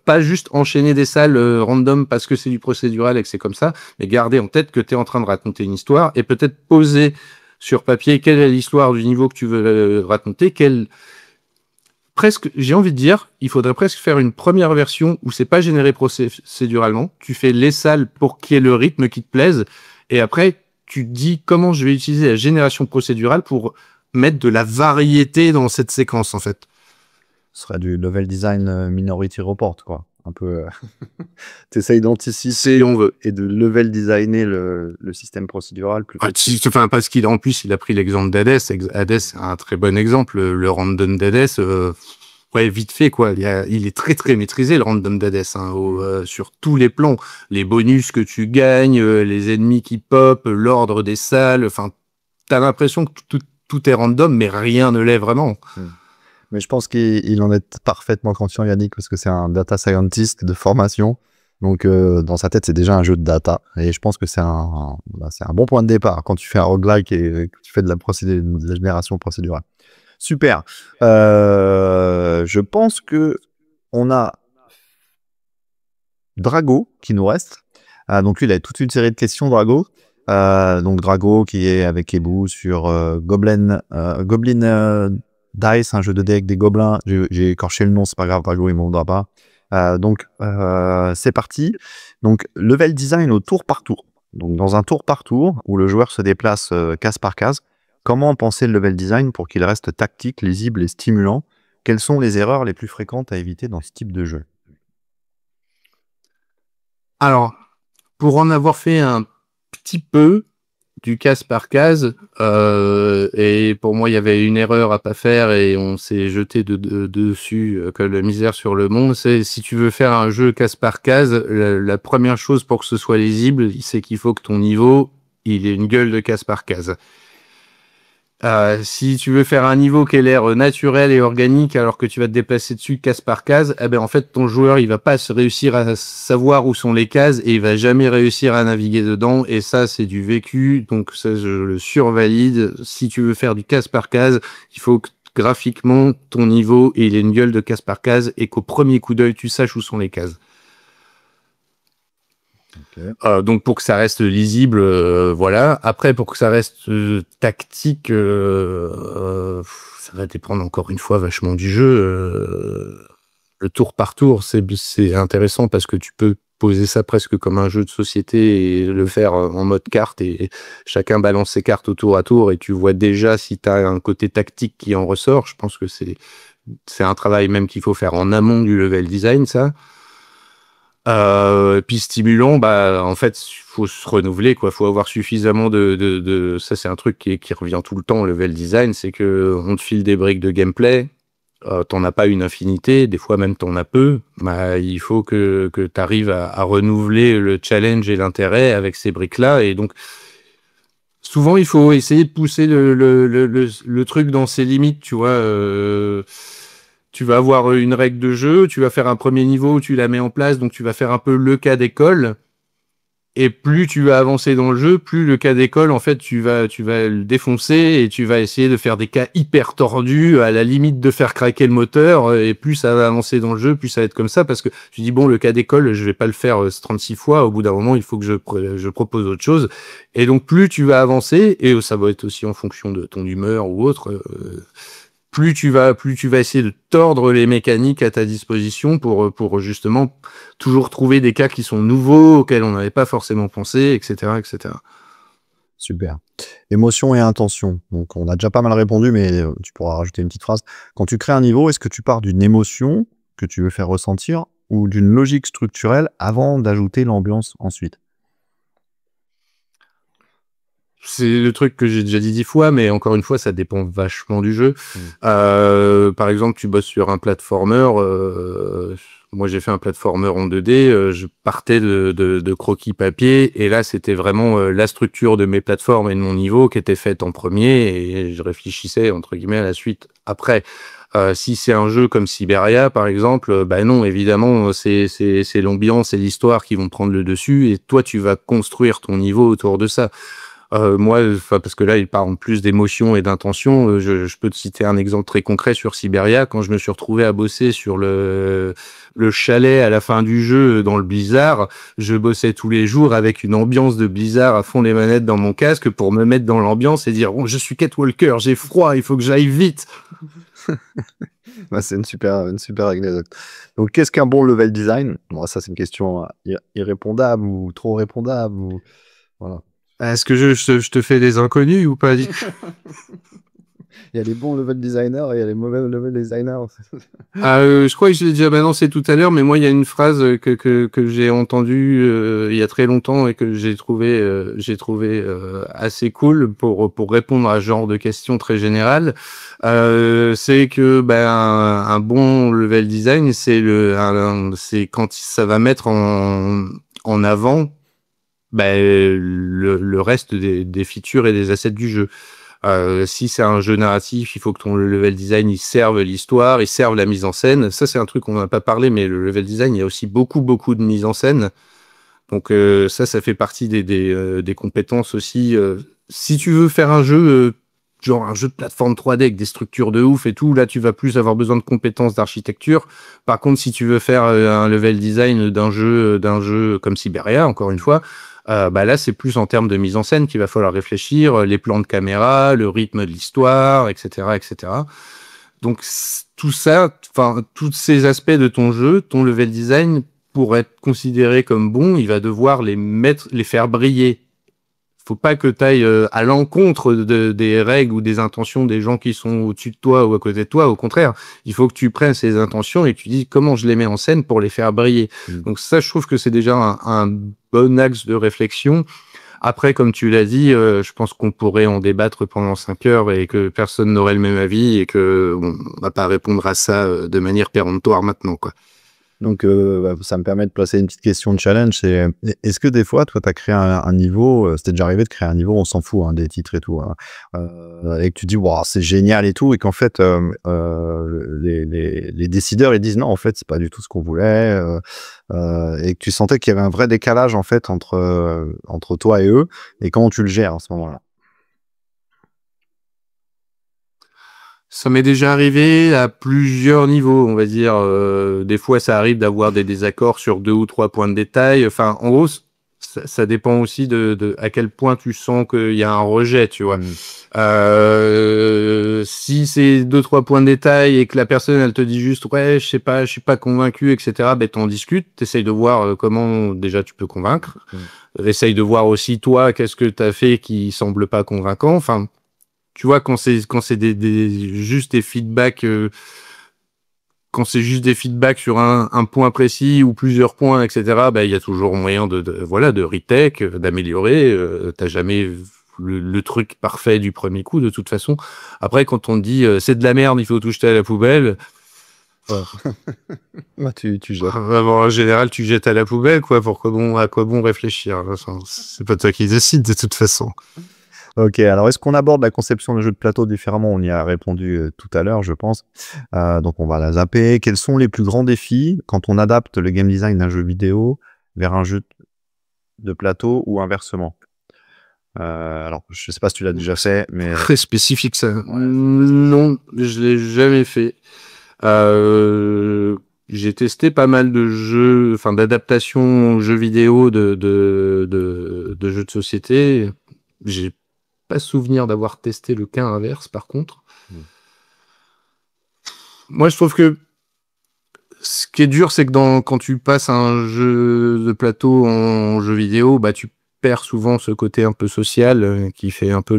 B: pas juste enchaîner des salles random parce que c'est du procédural et que c'est comme ça, mais garder en tête que tu es en train de raconter une histoire et peut-être poser sur papier quelle est l'histoire du niveau que tu veux raconter, presque, j'ai envie de dire, il faudrait presque faire une première version où c'est pas généré procéduralement, tu fais les salles pour qu'il y ait le rythme qui te plaise, et après, tu dis comment je vais utiliser la génération procédurale pour mettre de la variété dans cette séquence, en fait.
A: Ce serait du level design Minority Report, quoi. Un peu, t'essayes d'anticiper
B: on veut
A: et de level designer le système procédural plus.
B: Parce qu'il en plus il a pris l'exemple d'Hades. Hades c'est un très bon exemple. Le random d'Hades, vite fait quoi. Il est très très maîtrisé le random d'Hades sur tous les plans. Les bonus que tu gagnes, les ennemis qui pop, l'ordre des salles. Enfin, t'as l'impression que tout est random, mais rien ne l'est vraiment.
A: Mais je pense qu'il en est parfaitement conscient, Yannick, parce que c'est un data scientist de formation. Donc, dans sa tête, c'est déjà un jeu de data. Et je pense que c'est un bon point de départ quand tu fais un roguelike et que tu fais de la génération procédurale. Super. Je pense que on a Drago qui nous reste. Donc, lui, il a toute une série de questions, Drago. Donc, Drago qui est avec Ebu sur Goblin Dice, un jeu de dé avec des gobelins. J'ai écorché le nom, c'est pas grave, Drago, il m'en voudra pas. Donc, c'est parti. Donc, level design au tour par tour. Donc, dans un tour par tour, où le joueur se déplace case par case, comment penser le level design pour qu'il reste tactique, lisible et stimulant? Quelles sont les erreurs les plus fréquentes à éviter dans ce type de jeu?
B: Alors, pour en avoir fait un petit peu, du case par case, et pour moi il y avait une erreur à pas faire et on s'est jeté dessus comme la misère sur le monde. C'est si tu veux faire un jeu case par case, la première chose pour que ce soit lisible, c'est qu'il faut que ton niveau il ait une gueule de case par case. Si tu veux faire un niveau qui ait l'air naturel et organique alors que tu vas te déplacer dessus case par case, en fait ton joueur il va pas réussir à savoir où sont les cases et il va jamais réussir à naviguer dedans, et ça c'est du vécu, donc ça je le survalide. Si tu veux faire du case par case, il faut que graphiquement ton niveau il ait une gueule de case par case et qu'au premier coup d'œil tu saches où sont les cases. Okay. Donc pour que ça reste lisible, voilà. Après pour que ça reste tactique, ça va dépendre encore une fois vachement du jeu. Le tour par tour, c'est intéressant parce que tu peux poser ça presque comme un jeu de société et le faire en mode carte, et chacun balance ses cartes au tour à tour et tu vois déjà si tu as un côté tactique qui en ressort. Je pense que c'est c'est un travail même qu'il faut faire en amont du level design, ça. Puis stimulant, bah en fait, faut se renouveler, quoi. Faut avoir suffisamment ça, c'est un truc qui revient tout le temps, le level design, c'est que on te file des briques de gameplay. T'en as pas une infinité, des fois même t'en as peu. Bah, il faut que tu arrives à renouveler le challenge et l'intérêt avec ces briques-là. Et donc, souvent, il faut essayer de pousser le truc dans ses limites, tu vois. Tu vas avoir une règle de jeu, tu vas faire un premier niveau où tu la mets en place, donc tu vas faire un peu le cas d'école. Et plus tu vas avancer dans le jeu, plus le cas d'école, en fait, tu vas le défoncer et tu vas essayer de faire des cas hyper tordus, à la limite de faire craquer le moteur. Et plus ça va avancer dans le jeu, plus ça va être comme ça, parce que tu dis, bon, le cas d'école, je vais pas le faire 36 fois. Au bout d'un moment, il faut que je propose autre chose. Et donc, plus tu vas avancer, et ça va être aussi en fonction de ton humeur ou autre, plus tu vas essayer de tordre les mécaniques à ta disposition pour justement toujours trouver des cas qui sont nouveaux, auxquels on n'avait pas forcément pensé, etc., etc.
A: Super. Émotion et intention. Donc, on a déjà pas mal répondu, mais tu pourras rajouter une petite phrase. Quand tu crées un niveau, est-ce que tu pars d'une émotion que tu veux faire ressentir ou d'une logique structurelle avant d'ajouter l'ambiance ensuite?
B: C'est le truc que j'ai déjà dit 10 fois, mais encore une fois, ça dépend vachement du jeu. Par exemple, tu bosses sur un platformer. Moi, j'ai fait un platformer en 2D. Je partais de croquis papier, et là, c'était vraiment la structure de mes plateformes et de mon niveau qui était faite en premier, et je réfléchissais entre guillemets à la suite après. Si c'est un jeu comme Syberia, par exemple, bah non, évidemment, c'est l'ambiance et l'histoire qui vont prendre le dessus, et toi, tu vas construire ton niveau autour de ça. Moi, enfin, parce que là, il parle plus d'émotion et d'intention. Je peux te citer un exemple très concret sur Syberia. Quand je me suis retrouvé à bosser sur le chalet à la fin du jeu dans le blizzard, je bossais tous les jours avec une ambiance de blizzard à fond les manettes dans mon casque pour me mettre dans l'ambiance et dire, oh, je suis Kate Walker, j'ai froid, il faut que j'aille vite.
A: Bah, c'est une super anecdote. Donc, qu'est-ce qu'un bon level design? Bon, ça, c'est une question irrépondable ou trop répondable ou voilà.
B: Est-ce que je te fais des inconnus ou pas?
A: Il y a les bons level designers et il y a les mauvais level designers.
B: Je crois que je l'ai déjà balancé tout à l'heure, mais moi, il y a une phrase que j'ai entendue il y a très longtemps et que j'ai trouvé assez cool pour répondre à ce genre de questions très générales. C'est que un bon level design, c'est quand ça va mettre en avant le reste des features et des assets du jeu. Si c'est un jeu narratif, il faut que ton level design il serve l'histoire, il serve la mise en scène. Ça, c'est un truc qu'on n'a pas parlé, mais le level design, il y a aussi beaucoup de mise en scène. Donc ça fait partie des compétences aussi. Si tu veux faire un jeu, genre un jeu de plateforme 3D avec des structures de ouf et tout, là, tu vas plus avoir besoin de compétences d'architecture. Par contre, si tu veux faire un level design d'un jeu comme Syberia, encore une fois, là, c'est plus en termes de mise en scène qu'il va falloir réfléchir, les plans de caméra, le rythme de l'histoire, etc., etc. Donc, tout ça, enfin, tous ces aspects de ton jeu, ton level design, pour être considéré comme bon, il va devoir les faire briller. Faut pas que tu ailles à l'encontre des règles ou des intentions des gens qui sont au-dessus de toi ou à côté de toi. Au contraire, il faut que tu prennes ces intentions et que tu dis comment je les mets en scène pour les faire briller. Donc ça, je trouve que c'est déjà un bon axe de réflexion. Après, comme tu l'as dit, je pense qu'on pourrait en débattre pendant 5 heures et que personne n'aurait le même avis et que on va pas répondre à ça de manière péremptoire maintenant, quoi.
A: Donc, ça me permet de placer une petite question de challenge. C'est, est-ce que des fois, toi, tu as créé un niveau, c'était déjà arrivé de créer un niveau, on s'en fout hein, des titres et tout, hein, et que tu dis, wow, c'est génial et tout, et qu'en fait, les décideurs, ils disent non, en fait, c'est pas du tout ce qu'on voulait, et que tu sentais qu'il y avait un vrai décalage, en fait, entre toi et eux, et comment tu le gères à ce moment-là?
B: Ça m'est déjà arrivé à plusieurs niveaux, on va dire. Des fois, ça arrive d'avoir des désaccords sur 2 ou 3 points de détail. Enfin, en gros, ça dépend aussi de à quel point tu sens qu'il y a un rejet, tu vois. Si c'est 2-3 points de détail et que la personne, elle te dit juste, ouais, je suis pas convaincu, etc., t'en discutes, t'essayes de voir comment déjà tu peux convaincre. Essaye de voir aussi, toi, qu'est-ce que t'as fait qui semble pas convaincant. Enfin, tu vois, quand c'est juste des feedbacks quand c'est juste des feedbacks sur un point précis ou plusieurs points, etc., bah, il y a toujours moyen de retake, d'améliorer. T'as jamais le truc parfait du premier coup, de toute façon. Après, quand on te dit c'est de la merde, il faut tout jeter à la poubelle.
A: Bah, tu jettes.
B: Bon, en général, tu jettes à la poubelle, quoi. À quoi bon réfléchir? Enfin, c'est pas toi qui décides, de toute façon.
A: Ok, alors est-ce qu'on aborde la conception de jeux de plateau différemment? On y a répondu tout à l'heure, je pense. Donc on va la zapper. Quels sont les plus grands défis quand on adapte le game design d'un jeu vidéo vers un jeu de plateau ou inversement? Alors, je sais pas si tu l'as déjà fait, mais
B: Très spécifique, ça. Non, je l'ai jamais fait. J'ai testé pas mal de jeux, enfin d'adaptations jeux vidéo de jeux de société. J'ai pas souvenir d'avoir testé le cas inverse, par contre. Moi, je trouve que ce qui est dur, c'est que quand tu passes un jeu de plateau en jeu vidéo, bah tu perds souvent ce côté un peu social qui fait un peu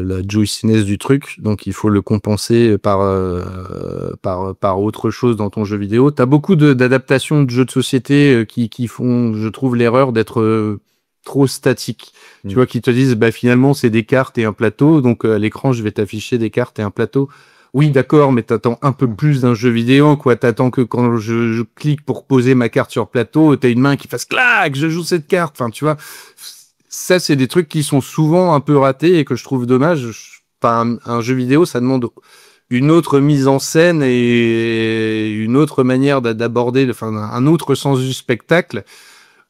B: la juiciness du truc. Donc il faut le compenser par autre chose dans ton jeu vidéo. T'as beaucoup d'adaptations de jeux de société qui font, je trouve, l'erreur d'être trop statique. Tu vois, qui te disent, bah finalement c'est des cartes et un plateau, donc à l'écran je vais t'afficher des cartes et un plateau. Oui, d'accord, mais t'attends un peu plus d'un jeu vidéo, quoi. T'attends que quand je clique pour poser ma carte sur le plateau, t'as une main qui fasse clac, je joue cette carte. Enfin, tu vois, ça, c'est des trucs qui sont souvent un peu ratés et que je trouve dommage. Enfin, un jeu vidéo, ça demande une autre mise en scène et une autre manière d'aborder, enfin, un autre sens du spectacle.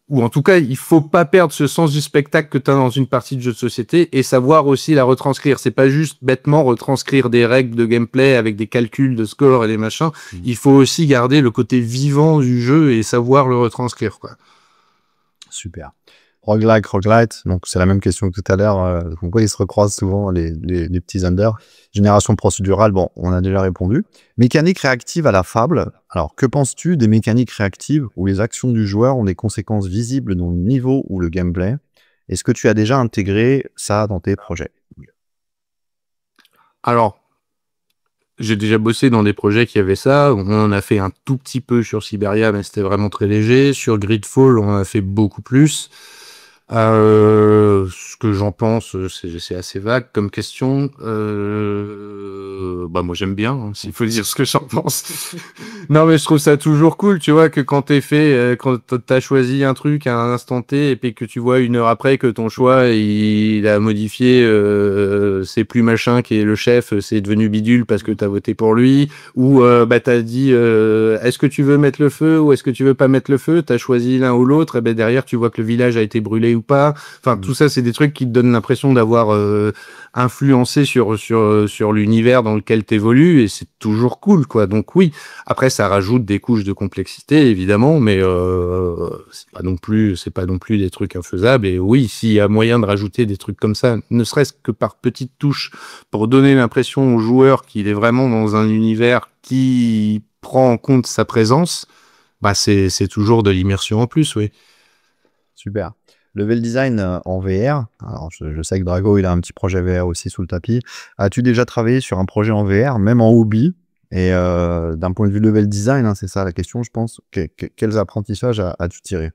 B: Ou en tout cas, il faut pas perdre ce sens du spectacle que tu as dans une partie de jeu de société et savoir aussi la retranscrire. C'est pas juste bêtement retranscrire des règles de gameplay avec des calculs de score et des machins. Il faut aussi garder le côté vivant du jeu et savoir le retranscrire, quoi.
A: super. Roguelike, roguelite, donc c'est la même question que tout à l'heure. Pourquoi ils se recroisent souvent les petits unders? Génération procédurale, bon, on a déjà répondu. Mécanique réactive à la fable. Alors, que penses-tu des mécaniques réactives où les actions du joueur ont des conséquences visibles dans le niveau ou le gameplay? Est-ce que tu as déjà intégré ça dans tes projets?
B: Alors, j'ai déjà bossé dans des projets qui avaient ça. On en a fait un tout petit peu sur Siberia, mais c'était vraiment très léger. Sur Gridfall, on en a fait beaucoup plus. Ce que j'en pense, c'est assez vague comme question. Bah moi j'aime bien, hein, s'il faut dire ce que j'en pense. Non mais je trouve ça toujours cool, tu vois, que quand quand t'as choisi un truc à un instant T et puis que tu vois une heure après que ton choix il a modifié, c'est plus machin qui est le chef, c'est devenu bidule parce que t'as voté pour lui, ou bah t'as dit est-ce que tu veux mettre le feu ou est-ce que tu veux pas mettre le feu, t'as choisi l'un ou l'autre, et ben derrière tu vois que le village a été brûlé ou pas. Enfin, tout ça, c'est des trucs qui te donnent l'impression d'avoir influencé sur l'univers dans lequel t'évolues, et c'est toujours cool, quoi. Donc oui, après, ça rajoute des couches de complexité, évidemment, mais c'est pas non plus des trucs infaisables. Et oui, s'il y a moyen de rajouter des trucs comme ça, ne serait-ce que par petites touches, pour donner l'impression au joueur qu'il est vraiment dans un univers qui prend en compte sa présence, bah c'est toujours de l'immersion en plus, oui.
A: Super. Level design en VR. Alors, je sais que Drago, il a un petit projet VR aussi sous le tapis. As-tu déjà travaillé sur un projet en VR, même en hobby? Et d'un point de vue level design, hein, c'est ça la question, je pense. Quels apprentissages as-tu tiré?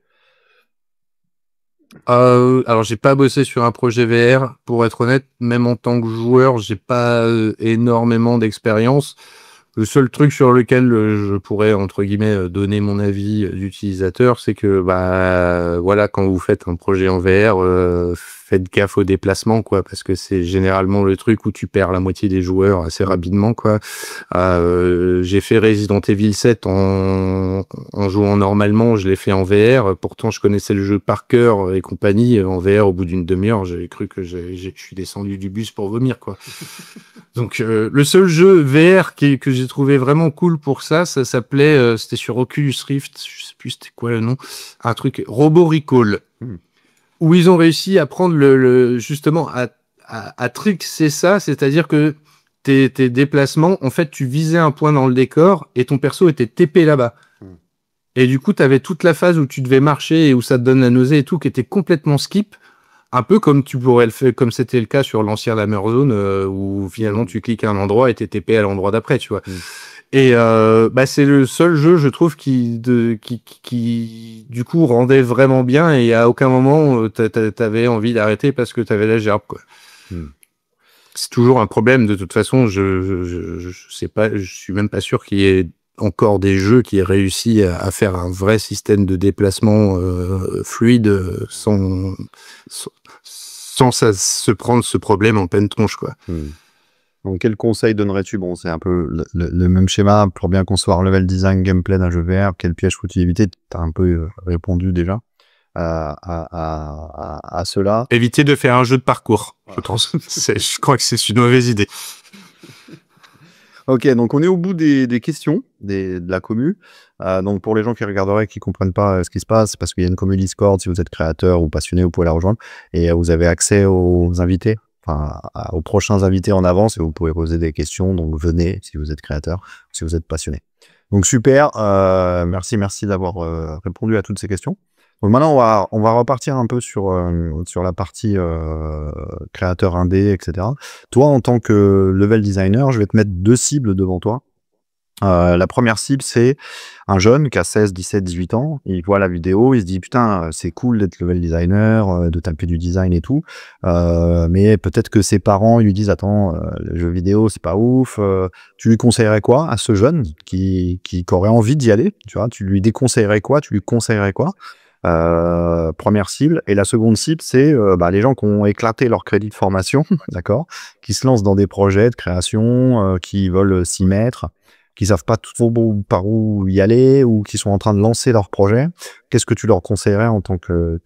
B: Alors j'ai pas bossé sur un projet VR, pour être honnête. Même en tant que joueur, j'ai pas énormément d'expérience. Le seul truc sur lequel je pourrais, entre guillemets, donner mon avis d'utilisateur, c'est que, bah, voilà, quand vous faites un projet en VR, faites gaffe au déplacement, quoi, parce que c'est généralement le truc où tu perds la moitié des joueurs assez rapidement, quoi. J'ai fait Resident Evil 7 en jouant normalement, je l'ai fait en VR. Pourtant, je connaissais le jeu par cœur et compagnie. En VR, au bout d'une demi-heure, j'avais cru que je suis descendu du bus pour vomir, quoi. Donc le seul jeu VR que j'ai trouvé vraiment cool pour ça s'appelait, c'était sur Oculus Rift, je sais plus c'était quoi le nom, un truc Robo Recall, où ils ont réussi à prendre justement à trickser ça, c'est-à-dire que tes déplacements, en fait, tu visais un point dans le décor et ton perso était TP là-bas. Et du coup, tu avais toute la phase où tu devais marcher et où ça te donne la nausée et tout, qui était complètement skip. Un peu comme tu pourrais le faire, comme c'était le cas sur l'ancien Hammer Zone, où finalement tu cliques à un endroit et t'es TP à l'endroit d'après, tu vois. Et c'est le seul jeu, je trouve, qui du coup rendait vraiment bien, et à aucun moment t'avais envie d'arrêter parce que t'avais la gerbe, quoi. C'est toujours un problème de toute façon. Je sais pas, je suis même pas sûr qu'il y ait encore des jeux qui aient réussi à faire un vrai système de déplacement fluide sans ça se prendre ce problème en pleine tronche, quoi.
A: Donc, quel conseil donnerais-tu? Bon, c'est un peu le même schéma pour bien concevoir level design, gameplay d'un jeu VR. Quel piège faut-il éviter? Tu as un peu répondu déjà à cela.
B: Éviter de faire un jeu de parcours, je pense. Je crois que c'est une mauvaise idée.
A: Ok, donc on est au bout des questions de la commu. Donc pour les gens qui regarderaient, qui comprennent pas ce qui se passe, c'est parce qu'il y a une commu Discord. Si vous êtes créateur ou passionné, vous pouvez la rejoindre et vous avez accès aux invités, enfin aux prochains invités en avance, et vous pouvez poser des questions. Donc venez si vous êtes créateur, si vous êtes passionné. Donc super, merci d'avoir répondu à toutes ces questions. Donc maintenant on va repartir un peu sur la partie créateur indé, etc. Toi, en tant que level designer, je vais te mettre 2 cibles devant toi. La première cible, c'est un jeune qui a 16, 17, 18 ans. Il voit la vidéo, il se dit putain, c'est cool d'être level designer, de taper du design et tout. Mais peut-être que ses parents ils lui disent attends, le jeu vidéo c'est pas ouf. Tu lui conseillerais quoi à ce jeune qui aurait envie d'y aller? Tu vois, tu lui déconseillerais quoi? Tu lui conseillerais quoi? Première cible. Et la seconde cible, c'est les gens qui ont éclaté leur crédit de formation, d'accord, qui se lancent dans des projets de création, qui veulent s'y mettre, qui savent pas trop par où y aller, ou qui sont en train de lancer leur projet. Qu'est-ce que tu leur conseillerais en tant que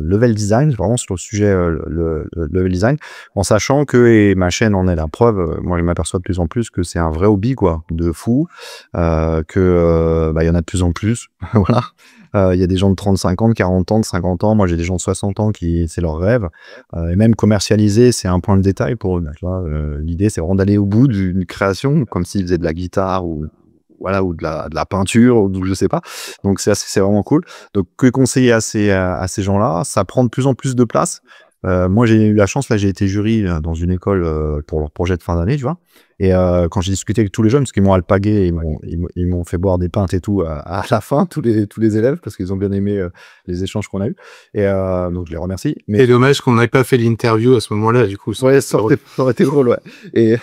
A: level design, vraiment sur le sujet le level design, en sachant que, et ma chaîne en est la preuve, moi je m'aperçois de plus en plus que c'est un vrai hobby, quoi, de fou, que y en a de plus en plus, voilà. Il y a des gens de 35 ans, de 40 ans, de 50 ans. Moi, j'ai des gens de 60 ans qui, c'est leur rêve. Et même commercialiser, c'est un point de détail pour eux. L'idée, c'est vraiment d'aller au bout d'une création, comme s'ils faisaient de la guitare ou de la peinture, ou je sais pas. Donc, c'est vraiment cool. Donc, que conseiller à ces gens-là? Ça prend de plus en plus de place. Moi, j'ai eu la chance, là, j'ai été jury dans une école pour leur projet de fin d'année, tu vois. Et quand j'ai discuté avec tous les jeunes, parce qu'ils m'ont alpagué, ils m'ont fait boire des pintes et tout à la fin, tous les élèves, parce qu'ils ont bien aimé les échanges qu'on a eus. Et donc je les remercie. Mais
B: c'est dommage qu'on n'ait pas fait l'interview à ce moment-là, du coup.
A: Ouais, ça aurait été drôle, ouais.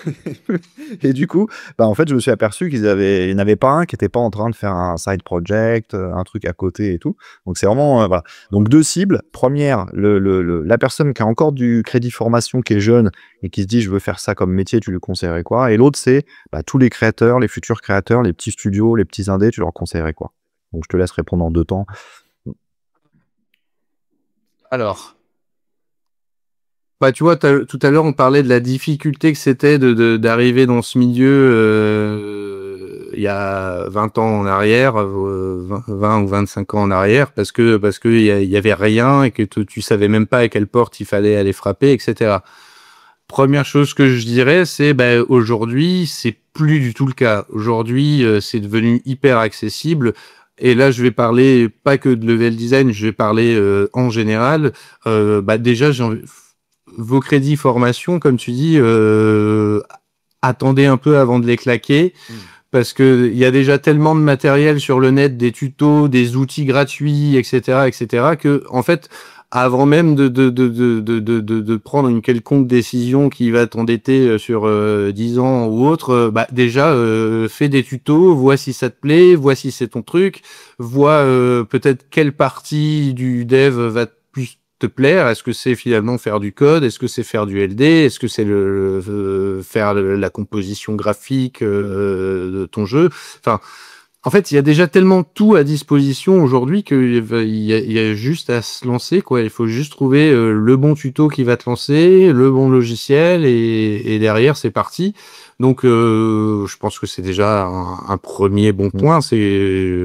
A: Et du coup, en fait, je me suis aperçu il n'y en avait pas un qui n'était pas en train de faire un side project, un truc à côté et tout. Donc c'est vraiment voilà. Donc 2 cibles. Première, la personne qui a encore du crédit formation, qui est jeune et qui se dit je veux faire ça comme métier, tu lui conseillerais quoi? Et l'autre, c'est tous les créateurs, les futurs créateurs, les petits studios, les petits indés, tu leur conseillerais quoi? Donc je te laisse répondre en 2 temps.
B: Alors, tu vois, tout à l'heure, on parlait de la difficulté que c'était d'arriver dans ce milieu il y a 20 ans en arrière, 20 ou 25 ans en arrière, parce que il y avait rien et que tu savais même pas à quelle porte il fallait aller frapper, etc. Première chose que je dirais, c'est aujourd'hui, c'est plus du tout le cas. Aujourd'hui, c'est devenu hyper accessible. Et là, je vais parler pas que de level design, je vais parler en général. Déjà, vos crédits formation, comme tu dis, attendez un peu avant de les claquer. Parce que il y a déjà tellement de matériel sur le net, des tutos, des outils gratuits, etc., que, en fait, avant même de prendre une quelconque décision qui va t'endetter sur 10 ans ou autre, déjà, fais des tutos, vois si ça te plaît, vois si c'est ton truc, vois peut-être quelle partie du dev va plus te plaire. Est-ce que c'est finalement faire du code? Est-ce que c'est faire du LD? Est-ce que c'est faire la composition graphique de ton jeu? Enfin, en fait, il y a déjà tellement tout à disposition aujourd'hui qu'il y a juste à se lancer, quoi. Il faut juste trouver le bon tuto qui va te lancer, le bon logiciel, et derrière, c'est parti. Donc, je pense que c'est déjà un premier bon point. C'est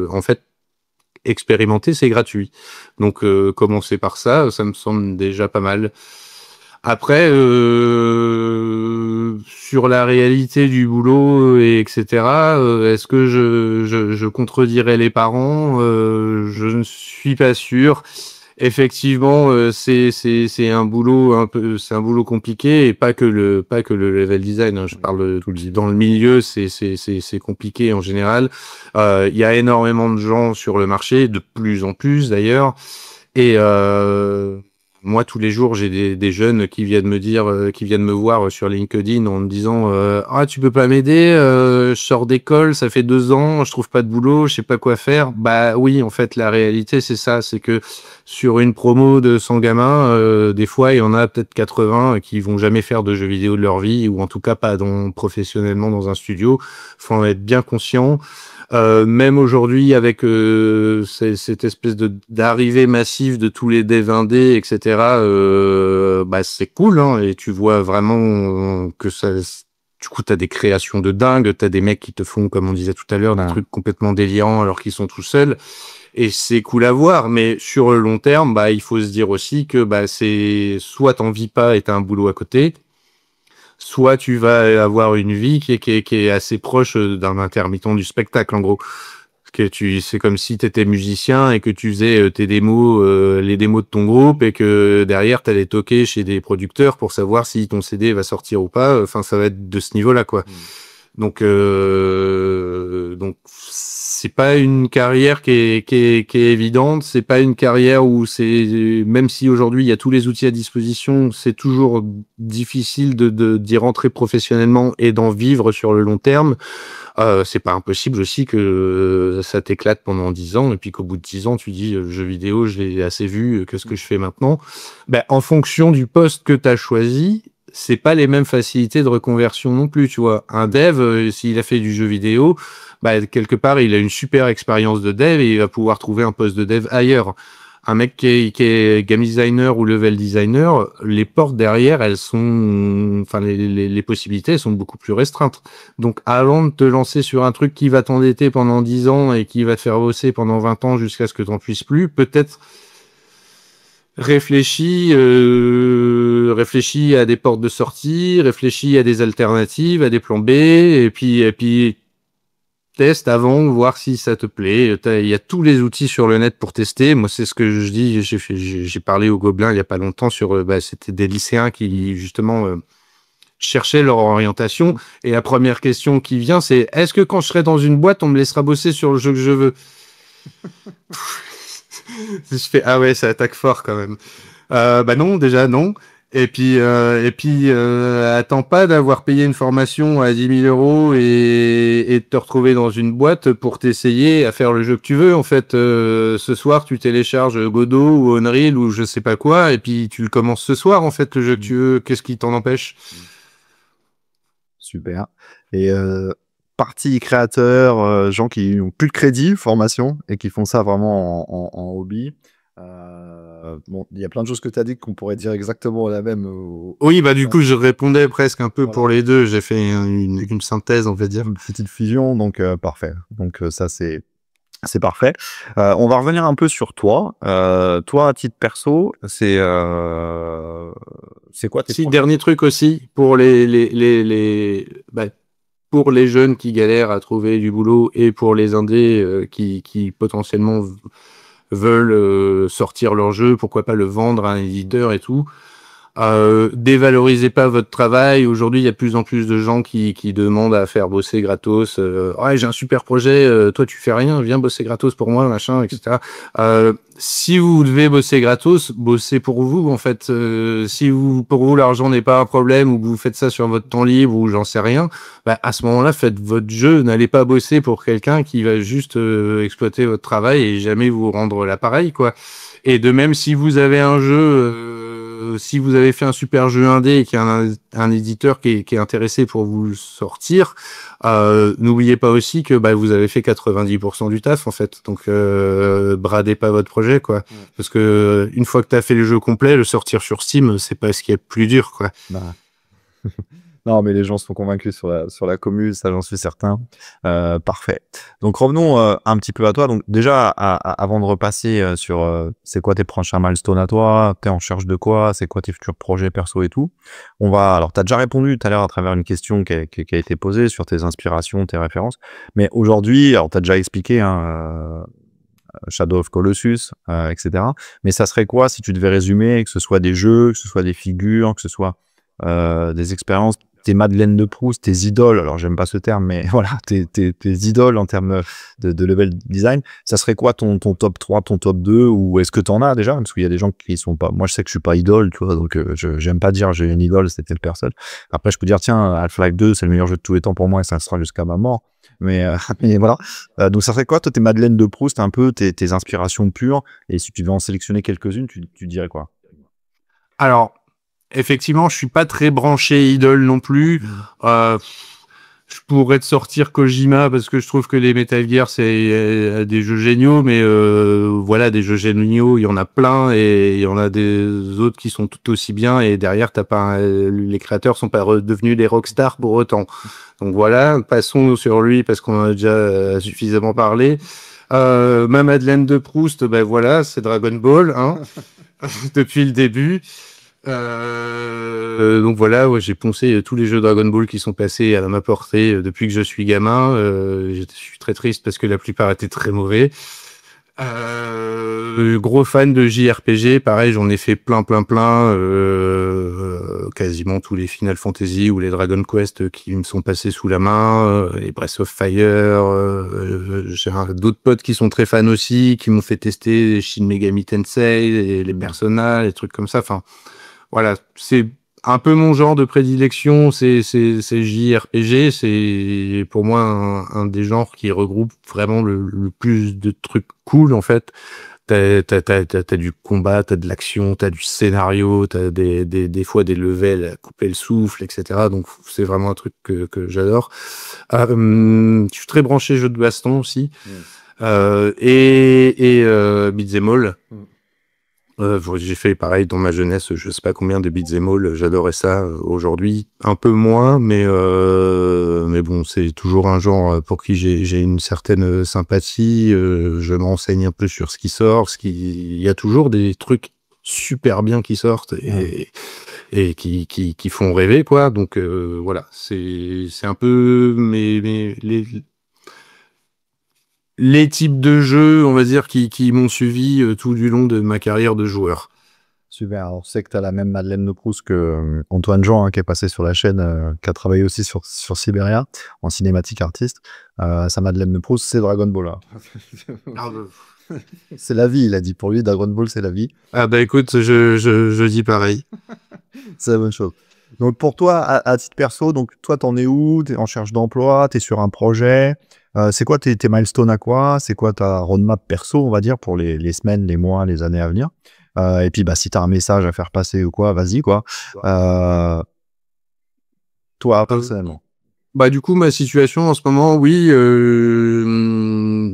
B: en fait, expérimenter, c'est gratuit. Donc, commencer par ça, ça me semble déjà pas mal. Après, sur la réalité du boulot, etc., est-ce que je contredirais les parents? Je ne suis pas sûr. effectivement, c'est un boulot un peu, c'est un boulot compliqué et pas que le level design, hein. Je parle
A: Tout le dit.
B: dans le milieu, c'est compliqué en général. Il y a énormément de gens sur le marché, de plus en plus d'ailleurs. Et moi, tous les jours, j'ai des jeunes qui viennent me dire, qui viennent me voir sur LinkedIn en me disant ah, tu peux pas m'aider, je sors d'école, ça fait 2 ans, je trouve pas de boulot, je sais pas quoi faire. Bah oui, en fait, la réalité, c'est ça, c'est que sur une promo de 100 gamins, des fois, il y en a peut-être 80 qui vont jamais faire de jeux vidéo de leur vie, ou en tout cas pas professionnellement dans un studio. Faut en être bien conscient. Même aujourd'hui, avec cette espèce d'arrivée massive de tous les devs indés, etc., bah c'est cool, hein, et tu vois vraiment que ça. Du coup, t'as des créations de dingue, t'as des mecs qui te font, comme on disait tout à l'heure, des trucs complètement délirants alors qu'ils sont tout seuls, et c'est cool à voir. Mais sur le long terme, bah il faut se dire aussi que bah c'est soit t'en vis pas et t'as un boulot à côté, soit tu vas avoir une vie qui est assez proche d'un intermittent du spectacle, en gros. C'est comme si tu étais musicien et que tu faisais tes démos, les démos de ton groupe, et que derrière tu allais toquer chez des producteurs pour savoir si ton CD va sortir ou pas. Enfin, ça va être de ce niveau-là, quoi. Donc c'est pas une carrière qui est évidente. C'est pas une carrière où même si aujourd'hui il y a tous les outils à disposition, c'est toujours difficile d'y rentrer professionnellement et d'en vivre sur le long terme. C'est pas impossible aussi que ça t'éclate pendant 10 ans et puis qu'au bout de 10 ans tu dis jeux vidéo je l'ai assez vu, qu'est-ce que je fais maintenant? Ben, en fonction du poste que tu as choisi, c'est pas les mêmes facilités de reconversion non plus, tu vois. Un dev, s'il a fait du jeu vidéo, bah, quelque part, il a une super expérience de dev et il va pouvoir trouver un poste de dev ailleurs. Un mec qui est game designer ou level designer, les portes derrière, elles sont, enfin, les possibilités, elles sont beaucoup plus restreintes. Donc, avant de te lancer sur un truc qui va t'endetter pendant 10 ans et qui va te faire bosser pendant 20 ans jusqu'à ce que t'en puisses plus, peut-être réfléchis à des portes de sortie, réfléchis à des alternatives, à des plans B, et puis teste avant, voir si ça te plaît. Il y a tous les outils sur le net pour tester. Moi, c'est ce que je dis. J'ai parlé aux Gobelins il y a pas longtemps sur, c'était des lycéens qui justement cherchaient leur orientation. Et la première question qui vient, c'est est-ce que quand je serai dans une boîte, on me laissera bosser sur le jeu que je veux? Je fais ah ouais, ça attaque fort quand même. Bah non, déjà non. Et puis, attends pas d'avoir payé une formation à 10 000 euros et de te retrouver dans une boîte pour t'essayer à faire le jeu que tu veux. En fait, ce soir, tu télécharges Godot ou Unreal ou je sais pas quoi, et puis tu le commences ce soir, en fait, le jeu que tu veux. Qu'est-ce qui t'en empêche?
A: Super. Et partie créateur, gens qui n'ont plus de crédit, formation, et qui font ça vraiment en hobby. Bon, il y a plein de choses que tu as dit qu'on pourrait dire exactement la même.
B: Oui, bah du coup, je répondais presque un peu
A: Voilà.
B: pour les deux. J'ai fait une synthèse, on va dire.
A: Une petite fusion, donc parfait. Donc ça, c'est parfait. On va revenir un peu sur toi. Toi, à titre perso, c'est quoi tes
B: Si,
A: projets?
B: dernier truc aussi, pour les jeunes qui galèrent à trouver du boulot et pour les indés qui potentiellement veulent sortir leur jeu, pourquoi pas le vendre à un éditeur et tout. Dévalorisez pas votre travail. Aujourd'hui, il y a de plus en plus de gens qui demandent à faire bosser gratos. Ouais, j'ai un super projet, toi tu fais rien, viens bosser gratos pour moi, machin, etc. Si vous devez bosser gratos, bossez pour vous en fait. Si pour vous l'argent n'est pas un problème ou que vous faites ça sur votre temps libre ou j'en sais rien, bah, à ce moment-là, faites votre jeu. N'allez pas bosser pour quelqu'un qui va juste exploiter votre travail et jamais vous rendre l'appareil, quoi. Et de même, si vous avez un jeu, si vous avez fait un super jeu indé et qu'il y a un éditeur qui est intéressé pour vous le sortir, n'oubliez pas aussi que bah, vous avez fait 90% du taf en fait. Donc bradez pas votre projet, quoi. Parce que une fois que tu as fait le jeu complet, le sortir sur Steam, c'est pas ce qui est plus dur, quoi.
A: Bah. Non, mais les gens sont convaincus sur la commu, ça j'en suis certain. Parfait. Donc revenons un petit peu à toi. Donc déjà, avant de repasser sur c'est quoi tes prochains milestones à toi, t'es en recherche de quoi, c'est quoi tes futurs projets perso et tout. Alors t'as déjà répondu tout à l'heure à travers une question qui a été posée sur tes inspirations, tes références. Mais aujourd'hui, alors t'as déjà expliqué, hein, Shadow of Colossus, etc. Mais ça serait quoi si tu devais résumer, que ce soit des jeux, que ce soit des figures, que ce soit des expériences, tes Madeleine de Proust, tes idoles, alors j'aime pas ce terme, mais voilà, tes idoles en termes de level design, ça serait quoi ton top 3, ton top 2, ou est-ce que t'en as déjà? Parce qu'il y a des gens qui sont pas, moi je sais que je suis pas idole, tu vois, donc j'aime pas dire j'ai une idole, c'est telle personne. Après je peux dire tiens, Half-Life 2, c'est le meilleur jeu de tous les temps pour moi et ça sera jusqu'à ma mort. Mais voilà. Donc ça serait quoi toi tes Madeleine de Proust, un peu tes inspirations pures, et si tu devais en sélectionner quelques-unes, tu dirais quoi?
B: Alors, effectivement, je suis pas très branché idole non plus. Je pourrais te sortir Kojima parce que je trouve que les Metal Gear c'est des jeux géniaux, mais voilà, des jeux géniaux, il y en a plein et il y en a des autres qui sont tout aussi bien. Et derrière, t'as pas les créateurs sont pas devenus des rockstars pour autant. Donc voilà, passons sur lui parce qu'on en a déjà suffisamment parlé. Ma Madeleine de Proust, ben voilà, c'est Dragon Ball, hein, depuis le début. Donc voilà, ouais, j'ai poncé tous les jeux Dragon Ball qui sont passés à ma portée depuis que je suis gamin. Je suis très triste parce que la plupart étaient très mauvais. Gros fan de JRPG, pareil, j'en ai fait plein, quasiment tous les Final Fantasy ou les Dragon Quest qui me sont passés sous la main, les Breath of Fire. J'ai d'autres potes qui sont très fans aussi, qui m'ont fait tester Shin Megami Tensei, les Persona, les trucs comme ça. Enfin, voilà, c'est un peu mon genre de prédilection, c'est JRPG, c'est pour moi un des genres qui regroupe vraiment le plus de trucs cool en fait. T'as du combat, t'as de l'action, t'as du scénario, t'as des fois des levels à couper le souffle, etc. Donc c'est vraiment un truc que j'adore. Je suis très branché jeu de baston aussi, et beat'em all. J'ai fait pareil dans ma jeunesse, je sais pas combien de beat'em all, j'adorais ça. Aujourd'hui, un peu moins, mais bon, c'est toujours un genre pour qui j'ai une certaine sympathie. Je m'enseigne un peu sur ce qui sort, il y a toujours des trucs super bien qui sortent et qui font rêver, quoi. Donc voilà, c'est un peu les types de jeux, on va dire, qui m'ont suivi tout du long de ma carrière de joueur.
A: Super. Alors, je sais que tu as la même Madeleine de Proust que Antoine Jean, hein, qui est passé sur la chaîne, qui a travaillé aussi sur Siberia, en cinématique artiste. Sa Madeleine de Proust, c'est Dragon Ball. C'est la vie, il a dit. Pour lui, Dragon Ball, c'est la vie.
B: Ah bah écoute, je dis pareil.
A: C'est la bonne chose. Donc pour toi, à titre perso, donc toi, t'en es où? T'es en recherche d'emploi? T'es sur un projet? C'est quoi tes milestones à quoi? C'est quoi ta roadmap perso, on va dire, pour les semaines, les mois, les années à venir? Et puis, bah, si t'as un message à faire passer ou quoi, vas-y, quoi. Toi, personnellement.
B: Bah du coup, ma situation en ce moment, oui,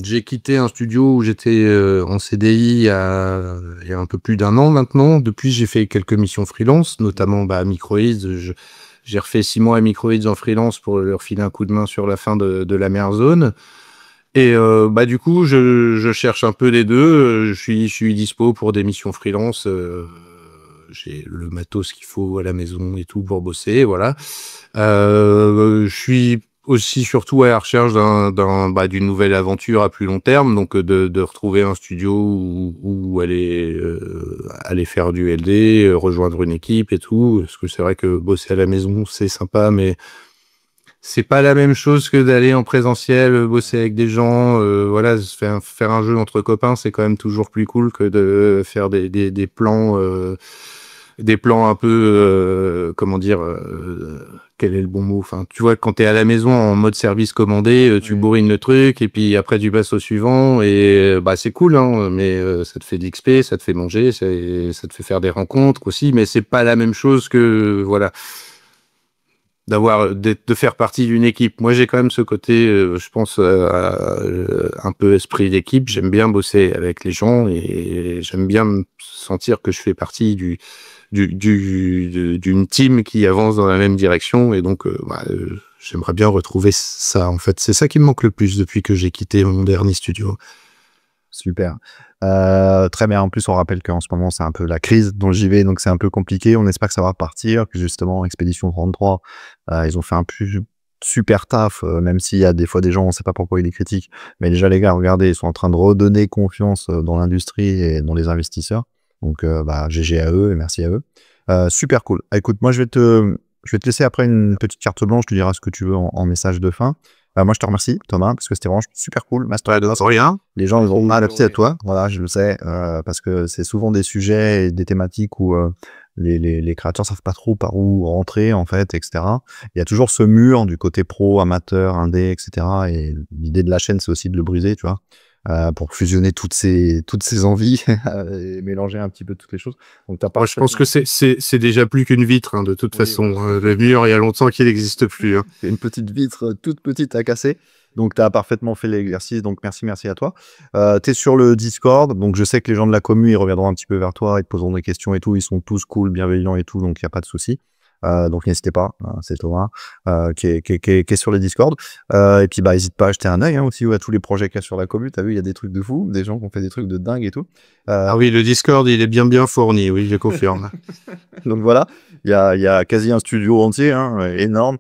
B: j'ai quitté un studio où j'étais en CDI il y a un peu plus d'un an maintenant. Depuis, j'ai fait quelques missions freelance, notamment à Microids. J'ai refait 6 mois à Microids en freelance pour leur filer un coup de main sur la fin de la mer zone. Et bah du coup, je cherche un peu les deux. Je suis dispo pour des missions freelance. J'ai le matos qu'il faut à la maison et tout pour bosser, voilà. Je suis aussi surtout à la recherche d'une nouvelle aventure à plus long terme, donc de retrouver un studio où aller faire du LD, rejoindre une équipe et tout. Parce que c'est vrai que bosser à la maison, c'est sympa, mais c'est pas la même chose que d'aller en présentiel, bosser avec des gens. Voilà, faire un jeu entre copains, c'est quand même toujours plus cool que de faire des plans un peu, comment dire, quel est le bon mot? Enfin, tu vois, quand t'es à la maison en mode service commandé, tu bourrines le truc et puis après tu passes au suivant et bah c'est cool, hein, mais ça te fait de l'XP, ça te fait manger, ça te fait faire des rencontres aussi, mais c'est pas la même chose que voilà. De faire partie d'une équipe. Moi, j'ai quand même ce côté, je pense, un peu esprit d'équipe. J'aime bien bosser avec les gens et j'aime bien me sentir que je fais partie d'une team qui avance dans la même direction. Et donc, j'aimerais bien retrouver ça, en fait. C'est ça qui me manque le plus depuis que j'ai quitté mon dernier studio.
A: Super. Très bien. En plus, on rappelle qu'en ce moment, c'est un peu la crise dont j'y vais, donc c'est un peu compliqué. On espère que ça va repartir, que justement, Expédition 33, ils ont fait un super taf, même s'il y a des fois des gens, on sait pas pourquoi ils les critiquent, mais déjà les gars, regardez, ils sont en train de redonner confiance dans l'industrie et dans les investisseurs. Donc GG à eux et merci à eux. Super cool. Écoute, moi je vais te laisser après une petite carte blanche, tu diras ce que tu veux en message de fin. Moi je te remercie Thomas parce que c'était vraiment super cool. Master de rien. Les gens ils ont merci à toi. Voilà, je le sais parce que c'est souvent des sujets et des thématiques où les créateurs savent pas trop par où rentrer en fait, etc. Il y a toujours ce mur du côté pro, amateur, indé, etc. Et l'idée de la chaîne c'est aussi de le briser, tu vois. Pour fusionner toutes ces envies et mélanger un petit peu toutes les choses. Donc t'as pas.
B: Moi, je pense que c'est déjà plus qu'une vitre, hein, de toute façon. Le mur, il y a longtemps qu'il n'existe plus. Hein.
A: C'est une petite vitre toute petite à casser. Donc, tu as parfaitement fait l'exercice. Donc, merci à toi. Tu es sur le Discord. Donc, je sais que les gens de la commu, ils reviendront un petit peu vers toi. Ils te poseront des questions et tout. Ils sont tous cool, bienveillants et tout. Donc, il n'y a pas de souci. Donc, n'hésitez pas. C'est Thomas qui est sur le Discord. Et puis, n'hésite pas à jeter un œil aussi à tous les projets qu'il y a sur la commu. Tu as vu, il y a des trucs de fou. Des gens qui ont fait des trucs de dingue et tout.
B: Ah oui, le Discord, il est bien fourni. Oui, je confirme.
A: Donc, voilà. Il y a quasi un studio entier, énorme,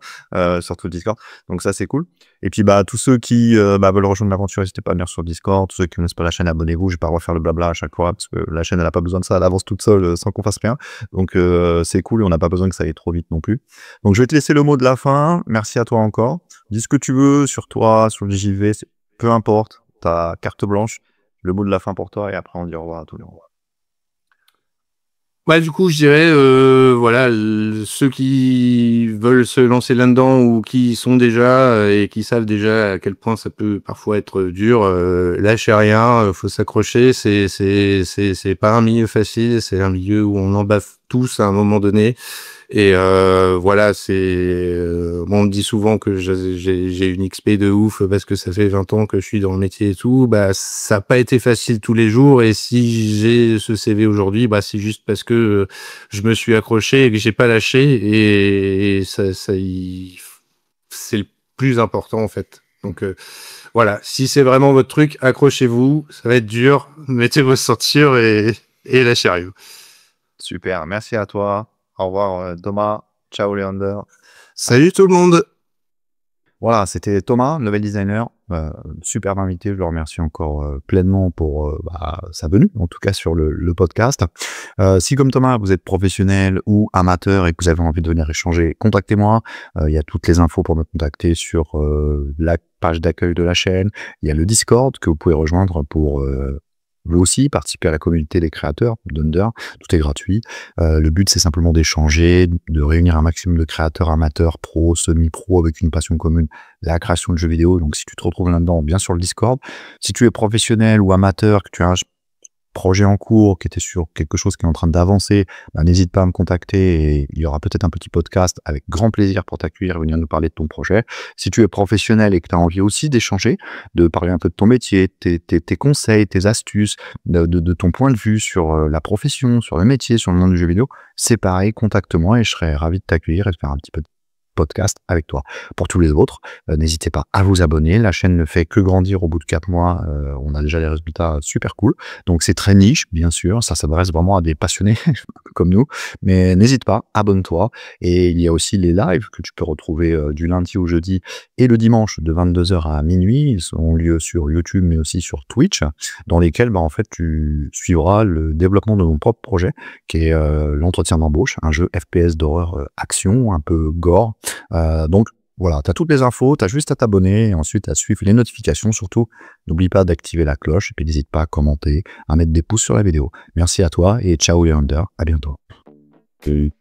A: sur tout le Discord. Donc, ça, c'est cool. Et puis, tous ceux qui veulent rejoindre l'aventure, n'hésitez pas à venir sur Discord. Tous ceux qui ne connaissent pas la chaîne, abonnez-vous. Je vais pas refaire le blabla à chaque fois parce que la chaîne, elle a pas besoin de ça. Elle avance toute seule sans qu'on fasse rien. Donc, c'est cool et on n'a pas besoin que ça aille trop vite non plus. Donc, je vais te laisser le mot de la fin. Merci à toi encore. Dis ce que tu veux sur toi, sur le JV. Peu importe. Ta carte blanche. Le mot de la fin pour toi et après, on dit au revoir à tous les revoir.
B: Ouais, du coup, je dirais, voilà, ceux qui veulent se lancer là-dedans ou qui y sont déjà et qui savent déjà à quel point ça peut parfois être dur, lâchez rien, faut s'accrocher. C'est pas un milieu facile, c'est un milieu où on en baffe tous à un moment donné. Et voilà, on me dit souvent que j'ai une XP de ouf parce que ça fait 20 ans que je suis dans le métier et tout. Ça n'a pas été facile tous les jours. Et si j'ai ce CV aujourd'hui, c'est juste parce que je me suis accroché et que j'ai pas lâché. Et c'est le plus important en fait. Donc voilà, si c'est vraiment votre truc, accrochez-vous. Ça va être dur. Mettez vos ceintures et lâchez rien.
A: Super, merci à toi. Au revoir Thomas, ciao Leander.
B: Salut tout le monde.
A: Voilà, c'était Thomas, level designer, super invité, je le remercie encore pleinement pour sa venue, en tout cas sur le podcast. Si comme Thomas, vous êtes professionnel ou amateur et que vous avez envie de venir échanger, contactez-moi. Il y a toutes les infos pour me contacter sur la page d'accueil de la chaîne. Il y a le Discord que vous pouvez rejoindre pour vous aussi, participer à la communauté des créateurs d'Under, tout est gratuit. Le but, c'est simplement d'échanger, de réunir un maximum de créateurs amateurs, pros, semi-pros, avec une passion commune, la création de jeux vidéo. Donc, si tu te retrouves là-dedans, bien sûr le Discord. Si tu es professionnel ou amateur, que tu as un projet en cours, qui était sur quelque chose qui est en train d'avancer, n'hésite pas à me contacter et il y aura peut-être un petit podcast avec grand plaisir pour t'accueillir et venir nous parler de ton projet. Si tu es professionnel et que tu as envie aussi d'échanger, de parler un peu de ton métier, tes conseils, tes astuces, de ton point de vue sur la profession, sur le métier, sur le monde du jeu vidéo, c'est pareil, contacte-moi et je serai ravi de t'accueillir et de faire un petit peu de podcast avec toi. Pour tous les autres, n'hésitez pas à vous abonner. La chaîne ne fait que grandir au bout de 4 mois. On a déjà des résultats super cool. Donc c'est très niche, bien sûr. Ça s'adresse vraiment à des passionnés comme nous. Mais n'hésite pas, abonne-toi. Et il y a aussi les lives que tu peux retrouver du lundi au jeudi et le dimanche de 22h à minuit. Ils ont lieu sur YouTube, mais aussi sur Twitch, dans lesquels en fait tu suivras le développement de mon propre projet, qui est l'entretien d'embauche, un jeu FPS d'horreur action, un peu gore. Donc voilà, tu as toutes les infos, tu as juste à t'abonner et ensuite à suivre les notifications. Surtout, n'oublie pas d'activer la cloche et puis n'hésite pas à commenter, à mettre des pouces sur la vidéo. Merci à toi et ciao Leander, à bientôt.
B: Salut.